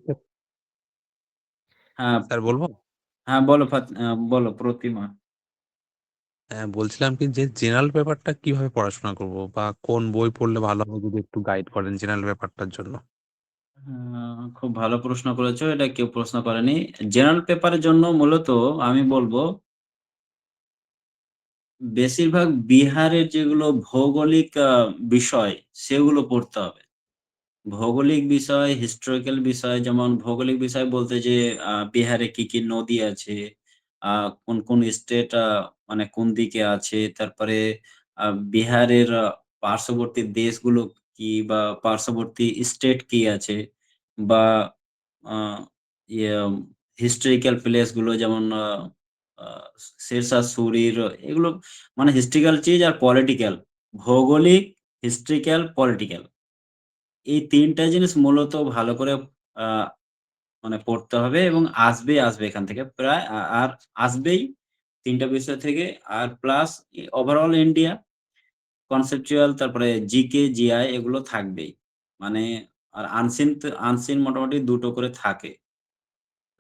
[SPEAKER 1] হ্যাঁ,
[SPEAKER 5] স্যার বলবো?
[SPEAKER 1] হ্যাঁ বলো বলো প্রতিমা।
[SPEAKER 15] হ্যাঁ, বলছিলাম কি যে জেনারেল পেপারটা কিভাবে পড়াশোনা করব বা কোন বই পড়লে ভালো হবে যদি একটু গাইড করেন জেনারেল পেপারটার জন্য।
[SPEAKER 1] খুব ভালো প্রশ্ন করেছো, এটা কেউ প্রশ্ন করেনি। জেনারেল পেপারের জন্য মূলত আমি বলবো বেশিরভাগ বিহারের যেগুলো ভৌগোলিক বিষয় সেগুলো পড়তে হবে। ভৌগোলিক বিষয়, হিস্টোরিক্যাল বিষয়, যেমন ভৌগোলিক বিষয় বলতে যে বিহারে কি, কি নদী আছে, কোন, কোন স্টেট মানে কোন দিকে আছে, তারপরে বিহারের পার্শ্ববর্তী দেশগুলো কি বা পার্শ্ববর্তী স্টেট কি আছে, বা আ ইয়ে হিস্টোরিক্যাল প্লেস গুলো যেমন আ আ শেরশাহ সূরির এগুলো মানে হিস্ট্রিক্যাল চিজ আর পলিটিক্যাল, ভৌগোলিক, হিস্ট্রিক্যাল, পলিটিক্যাল। এই ৩ টা জিনিস মূলত ভালো করে আ মানে পড়তে হবে এবং আসবে এখান থেকে প্রায় আর আসবেই ৩ টা বিষয় থেকে। আর প্লাস ওভারঅল ইন্ডিয়া, কনসেপচুয়াল, তারপরে জিকে, জিআই এগুলো থাকবেই। মানে আর আনসিন মোটামুটি ২ টো করে থাকে।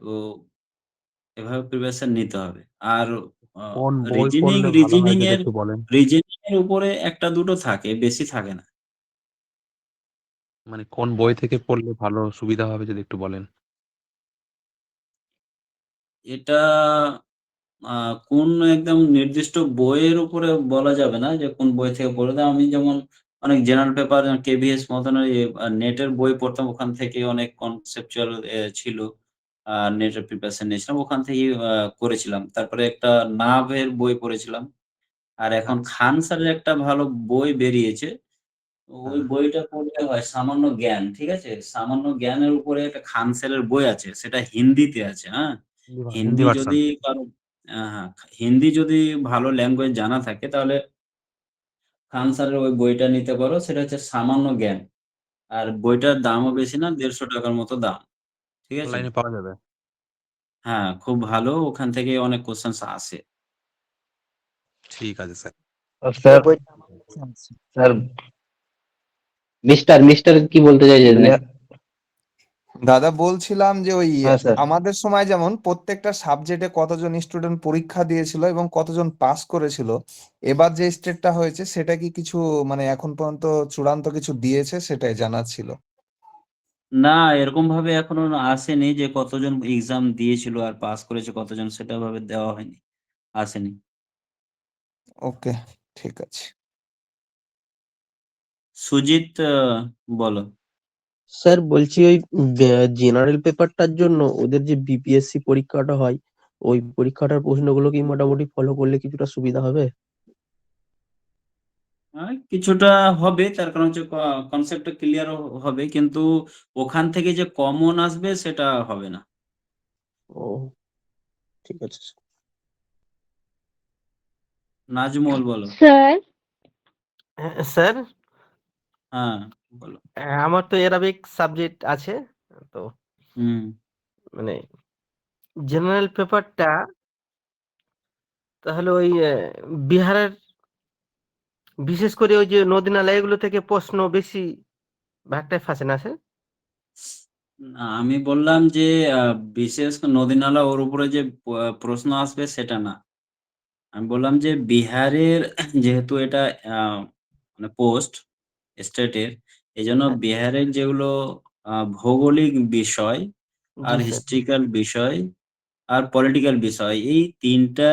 [SPEAKER 1] তো এভাবে প্রিপারেশন নিতে হবে। আর আ
[SPEAKER 15] কোন বই পড়লে ভালো হয় যদি একটু বলেন?
[SPEAKER 1] রিজনিং এর উপরে ১ টা ২ টো থাকে, বেশি থাকে না।
[SPEAKER 15] মানে কোন বই থেকে পড়লে ভালো সুবিধা হবে যদি একটু বলেন?
[SPEAKER 1] এটা আ কোন একদম নির্দিষ্ট বইয়ের উপরে বলা যাবে না যে কোন বই থেকে পড়লে। আমি যেমন অনেক জেনারেল পেপার কেভিএস মতনের নেটের বই পড়তাম, ওখান থেকে অনেক কনসেপচুয়াল ছিল। নেটের প্রিপারেশন নিয়েছিলাম। ওখান থেকেই করেছিলাম। তারপরে একটা নাভের বই পড়েছিলাম। আর এখন
[SPEAKER 15] আচ্ছা।
[SPEAKER 1] খান স্যারের একটা ভালো বই বেরিয়েছে। ওই
[SPEAKER 15] হ্যাঁ,
[SPEAKER 1] বইটা পড়লে হয় সামান্য জ্ঞান, ঠিক আছে? সামান্য জ্ঞানের উপরে একটা খান স্যারের বই আছে। সেটা হিন্দিতে আছে, হ্যাঁ?
[SPEAKER 15] হিন্দি
[SPEAKER 1] হিন্দি
[SPEAKER 15] ভার্সন।
[SPEAKER 1] যদি কারো হ্যাঁ, হিন্দি যদি ভালো ল্যাঙ্গুয়েজ জানা থাকে তাহলে খান স্যারের ওই বইটা নিতে পারো। সেটা হচ্ছে সামান্য জ্ঞান। আর বইটার দামও বেশি না, ৳১৫০ র মতো দাম। ঠিক আছে?
[SPEAKER 15] অনলাইনে পাওয়া যাবে?
[SPEAKER 1] হ্যাঁ, খুব ভালো। ওখান থেকে অনেক কোয়েশ্চেনস আসে।
[SPEAKER 15] ঠিক আছে স্যার।
[SPEAKER 7] স্যার
[SPEAKER 6] স্যার
[SPEAKER 7] বইটা আমার কাছে আছে।
[SPEAKER 6] স্যার মিস্টার কি বলতে চাইছেন?
[SPEAKER 16] দাদা বলছিলাম যে ওই
[SPEAKER 6] হ্যাঁ স্যার।
[SPEAKER 16] আমাদের সময় যেমন প্রত্যেকটা সাবজেক্টে কতজন স্টুডেন্ট পরীক্ষা দিয়েছিল এবং কতজন পাস করেছিল, এবার যে স্টেটটা হয়েছে সেটা কি কিছু মানে এখন পর্যন্ত চূড়ান্ত কিছু দিয়েছে সেটাই জানার ছিল।
[SPEAKER 1] না, এরকমভাবে এখনো আসেনি যে কতজন এক্সাম দিয়েছিল আর পাস করেছে কতজন, সেটা ভাবে দেওয়া হয়নি। আসেনি।
[SPEAKER 16] ওকে, ঠিক আছে।
[SPEAKER 1] সুজিত বলো।
[SPEAKER 2] স্যার বলছি ওই জেনারেল পেপারটার জন্য ওদের যে বিপিএসসি পরীক্ষাটা হয়, ওই পরীক্ষাটার প্রশ্নগুলো কি মোটামুটি ফলো করলে কিছুটা সুবিধা হবে?
[SPEAKER 1] কিছুটা হবে, তার কারণ হচ্ছে কনসেপ্টটা ক্লিয়ার হবে, কিন্তু ওখান থেকে যে কমন আসবে সেটা হবে না।
[SPEAKER 2] ও ঠিক আছে স্যার।
[SPEAKER 1] নাজমুল বলো।
[SPEAKER 17] স্যার
[SPEAKER 3] স্যার
[SPEAKER 1] হ্যাঁ, বলো।
[SPEAKER 3] আমার তো অ্যারাবিক সাবজেক্ট আছে, তো
[SPEAKER 1] হুম।
[SPEAKER 3] মানে জেনারেল পেপারটা তাহলে ওই বিহারের বিশেষ করে ওই যে নদী নালা এগুলো থেকে প্রশ্ন বেশি ভাগটাই ফাঁসে না স্যার?
[SPEAKER 1] না, আমি বললাম যে বিশেষ নদী-নালা ওর উপরে যে প্রশ্ন আসবে সেটা না। আমি বললাম যে বিহারের যেহেতু এটা আ মানে পোস্ট স্টেটের, এজন্য
[SPEAKER 3] হ্যাঁ,
[SPEAKER 1] বিহারের যেগুলো ভৌগোলিক বিষয় আর
[SPEAKER 3] জি স্যার,
[SPEAKER 1] হিস্ট্রিক্যাল বিষয় আর পলিটিক্যাল বিষয়, এই ৩ টা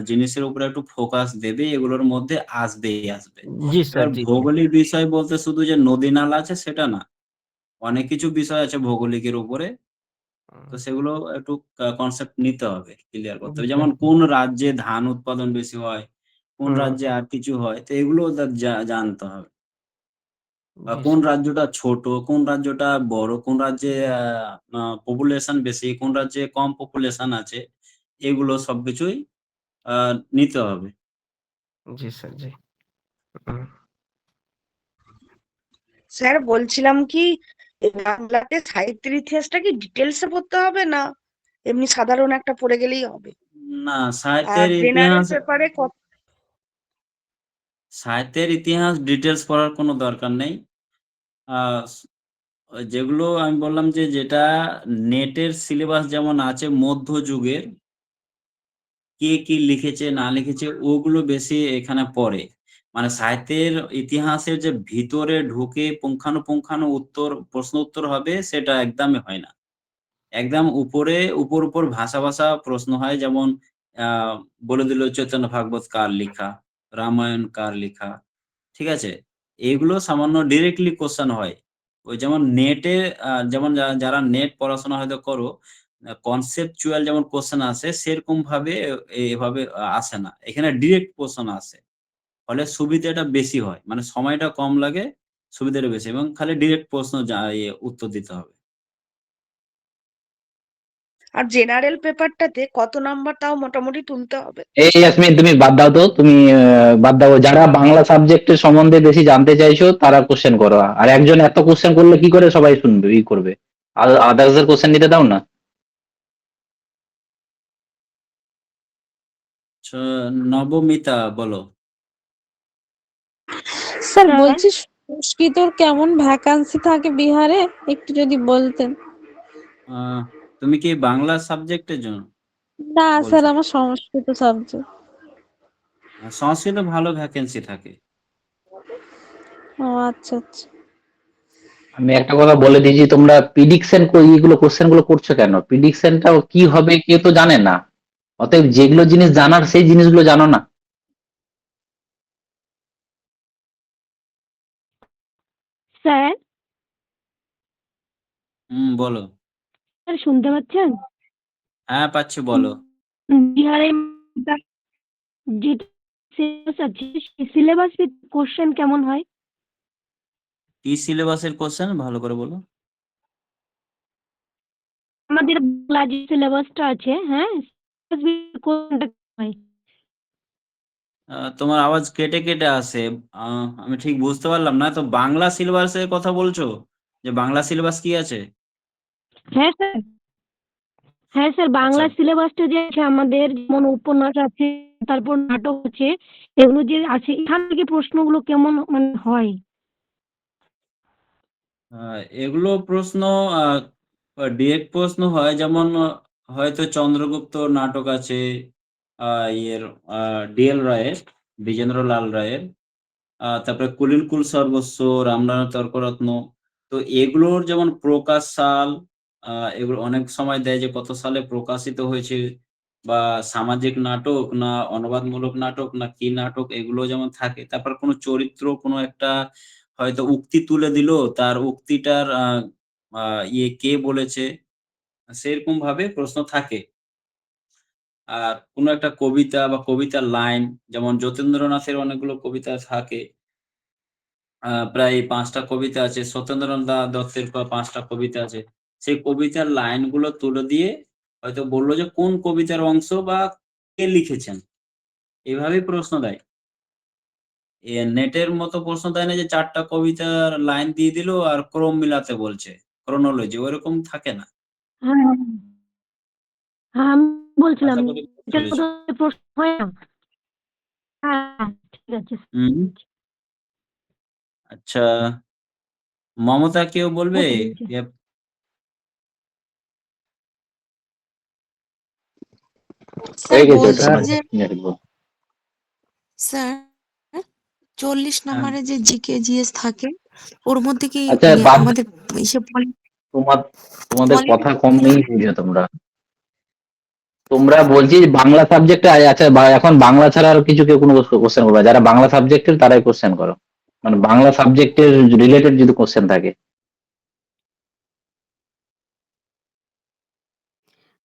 [SPEAKER 1] জিনিসের উপরে একটু ফোকাস দেবে। এগুলোর মধ্যে আসবেই আসবে।
[SPEAKER 3] জি স্যার,
[SPEAKER 1] এবার
[SPEAKER 3] জি জি।
[SPEAKER 1] ভৌগোলিক বিষয় বলতে শুধু যে নদী-নালা আছে সেটা না। অনেক কিছু বিষয় আছে ভৌগোলিকের উপরে। তো সেগুলো একটু কনসেপ্ট নিতে হবে, ক্লিয়ার করতে
[SPEAKER 3] জি
[SPEAKER 1] হবে।
[SPEAKER 3] স্যার,
[SPEAKER 1] যেমন কোন রাজ্যে ধান উৎপাদন বেশি হয়, কোন
[SPEAKER 3] হুম,
[SPEAKER 1] রাজ্যে আর কিছু হয়। তো এগুলোও জানতে হবে। বা
[SPEAKER 3] জি
[SPEAKER 1] কোন
[SPEAKER 3] স্যার,
[SPEAKER 1] রাজ্যটা ছোট, কোন রাজ্যটা বড়, কোন রাজ্যে আ আ পপুলেশন বেশি, কোন রাজ্যে কম পপুলেশন আছে। এগুলো সবকিছুই আ নিতে হবে।
[SPEAKER 3] জি স্যার, জি। হুম।
[SPEAKER 4] স্যার বলছিলাম কি এই বাংলাতে সাহিত্যের ইতিহাসটা কি ডিটেলসে পড়তে হবে না এমনি সাধারণ একটা পড়ে গেলেই হবে?
[SPEAKER 1] না,
[SPEAKER 4] আর জেনারেল পেপারে কত?
[SPEAKER 1] সাহিত্যের ইতিহাস ডিটেইলস পড়ার কোনো দরকার নেই। আ যেগুলো আমি বললাম যে যেটা নেটের সিলেবাস যেমন আছে মধ্যযুগের কে কি লিখেছে না লিখেছে ওগুলো বেশি এখানে পড়ে। মানে সাহিত্যের ইতিহাসের যে ভিতরে ঢুকে পুঙ্খানুপুঙ্খানু প্রশ্ন উত্তর হবে সেটা একদমই হয় না। একদম উপর ভাষা প্রশ্ন হয় যেমন আ বলে দিল চৈতন্য ভাগবত কার লিখা, রামায়ণ কার লিখা, ঠিক আছে? এগুলো সামান্য ডিরেক্টলি কোয়েশ্চেন হয়। ওই যেমন নেটে যেমন যারা নেট পড়াশোনা হয়তো করো, কনসেপচুয়াল যেমন কোয়েশ্চেন আসে সেরকম ভাবে এভাবে আসে না। এখানে ডিরেক্ট কোয়েশ্চেন আসে। ফলে সুবিধাটা বেশি হয়। মানে সময়টা কম লাগে, সুবিধাটা বেশি এবং খালি ডিরেক্ট প্রশ্ন উত্তর দিতে হবে।
[SPEAKER 4] আর জেনারেল পেপারটাতে কত নাম্বার তাও মোটামুটি তুলতে হবে?
[SPEAKER 6] এই ইয়াসমিন তুমি বাদ দাও তো, তুমি বাদ দাও। যারা বাংলা সাবজেক্টের সম্বন্ধে বেশি জানতে চাইছো তারা কোশ্চেন করো, আর একজন এত কোশ্চেন করলে কি করে সবাই শুনবে করবে? আর আদার্স এর কোশ্চেন নিতে দাও না।
[SPEAKER 1] আচ্ছা, নবমিতা বলো।
[SPEAKER 17] স্যার বলছি সংস্কৃতর কেমন ভ্যাকান্সি থাকে বিহারে, একটু যদি বলতেন।
[SPEAKER 1] তুমি কি বাংলা সাবজেক্টের জন্য
[SPEAKER 17] না স্যার,
[SPEAKER 1] বলছো?
[SPEAKER 17] আমার সংস্কৃত সাবজেক্ট।
[SPEAKER 1] সংস্কৃতে ভালো ভ্যাকেন্সি থাকে।
[SPEAKER 17] ও আচ্ছা আচ্ছা।
[SPEAKER 6] আমি একটা কথা বলে দিয়েছি, তোমরা প্রিডিকশন এইগুলো কোশ্চেন গুলো করছো কেন? প্রিডিকশনটা কি হবে কেউ তো জানে না, অতএব যেগুলো জিনিস জানার সেই জিনিসগুলো জানো না।
[SPEAKER 9] স্যার,
[SPEAKER 1] বলো।
[SPEAKER 9] স্যার শুনতে পাচ্ছেন?
[SPEAKER 1] হ্যাঁ, পাচ্ছি, বলো।
[SPEAKER 9] বিহারে যেটা সিলেবাস আছে সেই সিলেবাস কোশ্চেন কেমন হয়?
[SPEAKER 1] কি সিলেবাসের কোশ্চেন ভালো করে বলো।
[SPEAKER 9] আমাদের বাংলা যে সিলেবাসটা আছে, হ্যাঁ, কোনটা হয়?
[SPEAKER 1] তোমার আওয়াজ কেটে কেটে আসে। আমি ঠিক বুঝতে পারলাম না। তো বাংলা সিলেবাসের কথা বলছো? যে বাংলা সিলেবাস কি আছে?
[SPEAKER 9] হ্যাঁ স্যার, হ্যাঁ স্যার,
[SPEAKER 1] আচ্ছা।
[SPEAKER 9] বাংলা সিলেবাসটা যে আছে আমাদের, যেমন উপন্যাস আছে, তারপর নাটক আছে, এগুলো যে আছে এখান থেকে প্রশ্নগুলো কেমন মানে হয়?
[SPEAKER 1] এগুলো প্রশ্ন ডিরেক্ট প্রশ্ন হয়, যেমন হয়তো চন্দ্রগুপ্ত নাটক আছে, ইয়ের ডিএল রায়ের, বিজেন্দ্রলাল রায়ের, তারপরে কুলিন কুল সর্বস্ব, রামনারায়ণ তর্করত্ন। তো এগুলোর যেমন প্রকাশ সাল, এগুলো অনেক সময় দেয় যে কত সালে প্রকাশিত হয়েছে, বা সামাজিক নাটক না অনুবাদমূলক নাটক না কি নাটক, এগুলো যেমন থাকে। তারপর কোনো চরিত্র কোনো একটা হয়তো উক্তি তুলে দিল, তার উক্তিটার কে বলেছে, সেরকম ভাবে প্রশ্ন থাকে। আর কোনো একটা কবিতা বা কবিতার লাইন, যেমন যতীন্দ্রনাথের অনেকগুলো কবিতা থাকে। প্রায় ৫ টা কবিতা আছে। সত্যেন্দ্রনাথ দত্তের ৫ টা কবিতা আছে। সেই কবিতার লাইনগুলো তুলে দিয়ে হয়তো বলল যে কোন কবিতার অংশ বা কে লিখেছেন। এভাবেই প্রশ্ন দেয়। নেটের মতো প্রশ্ন দেয় না যে ৪ টা কবিতার লাইন দিয়ে দিল আর ক্রম মিলাতে বলছে। ক্রোনোলজি ওইরকম থাকে না।
[SPEAKER 9] হ্যাঁ, হ্যাঁ, হ্যাঁ, আমি বলছিলাম
[SPEAKER 1] আশা করি বুঝতে
[SPEAKER 9] এটার
[SPEAKER 1] পেরেছ।
[SPEAKER 9] মতো প্রশ্ন হয় না? হ্যাঁ, ঠিক আছে।
[SPEAKER 1] হুম। আচ্ছা, মমতা কেউ বলবে?
[SPEAKER 9] বুঝেছি, বুঝেছি।
[SPEAKER 1] যে
[SPEAKER 11] স্যার
[SPEAKER 6] হয়ে গেছে
[SPEAKER 11] বলছি
[SPEAKER 6] তোমার
[SPEAKER 11] যে
[SPEAKER 6] ইংরেজি।
[SPEAKER 11] স্যার 40
[SPEAKER 1] হ্যাঁ,
[SPEAKER 11] নম্বরের যে জিকে জিএস থাকে ওর মধ্যে কি
[SPEAKER 6] আচ্ছা বাদ দাও,
[SPEAKER 11] আমাদের ইসে
[SPEAKER 6] তোমাদের কথা
[SPEAKER 11] পলিটিক্স
[SPEAKER 6] কম
[SPEAKER 11] ছিল
[SPEAKER 6] নেই
[SPEAKER 11] না?
[SPEAKER 6] বুঝো তোমরা। তোমরা বলছি বাংলা সাবজেক্টে আচ্ছা, এখন বাংলা ছাড়া আর কিছু কেউ কোনো কোশ্চেন করবে? যারা বাংলা সাবজেক্টের তারাই কোশ্চেন করো, মানে বাংলা সাবজেক্টের রিলেটেড যদি কোশ্চেন থাকে।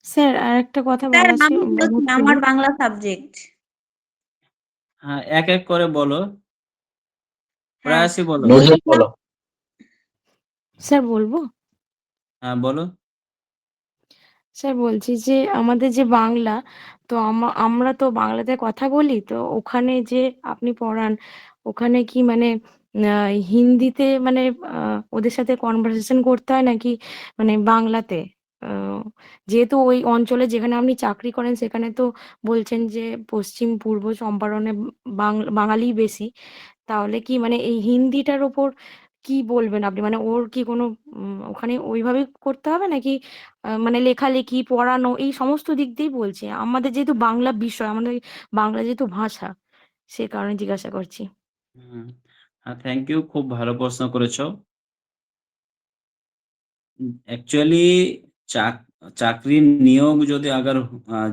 [SPEAKER 9] স্যার আর একটা কথা
[SPEAKER 18] স্যার
[SPEAKER 9] বলা
[SPEAKER 18] আমি বলছি
[SPEAKER 9] বলার ছিল।
[SPEAKER 18] আমার বাংলা সাবজেক্ট।
[SPEAKER 1] হ্যাঁ, এক এক করে বলো।
[SPEAKER 18] হ্যাঁ
[SPEAKER 1] প্রায়শই বলো।
[SPEAKER 6] নজরুল
[SPEAKER 18] বলছিলাম
[SPEAKER 6] বলো।
[SPEAKER 9] স্যার বলবো?
[SPEAKER 1] হ্যাঁ, বলো।
[SPEAKER 9] স্যার বলছি যে আমাদের যে বাংলা, তো আমরা তো বাংলাতে কথা বলি, তো ওখানে যে আপনি পড়ান, ওখানে কি মানে হিন্দিতে মানে ওদের সাথে কনভারসেশন করতে হয় নাকি মানে বাংলাতে? আহ, যেহেতু ওই অঞ্চলে যেখানে আপনি চাকরি করেন সেখানে তো বলছেন যে পশ্চিম পূর্ব চম্পারণে বাঙালি বেশি, তাহলে কি মানে এই হিন্দিটার ওপর কি বলবেন আপনি? মানে ওর কি কোনো ওখানে ওইভাবে করতে হবে নাকি মানে লেখালেখি, পড়ানো এই সমস্ত দিক দিয়েই বলছি। আমাদের যেহেতু বাংলা বিষয়, আমাদের বাংলা যেহেতু ভাষা, সে কারণে জিজ্ঞাসা করছি।
[SPEAKER 1] হুম। Thank you. খুব ভালো প্রশ্ন করেছো। অ্যাকচুয়ালি চাক চাকরির নিয়োগ যদি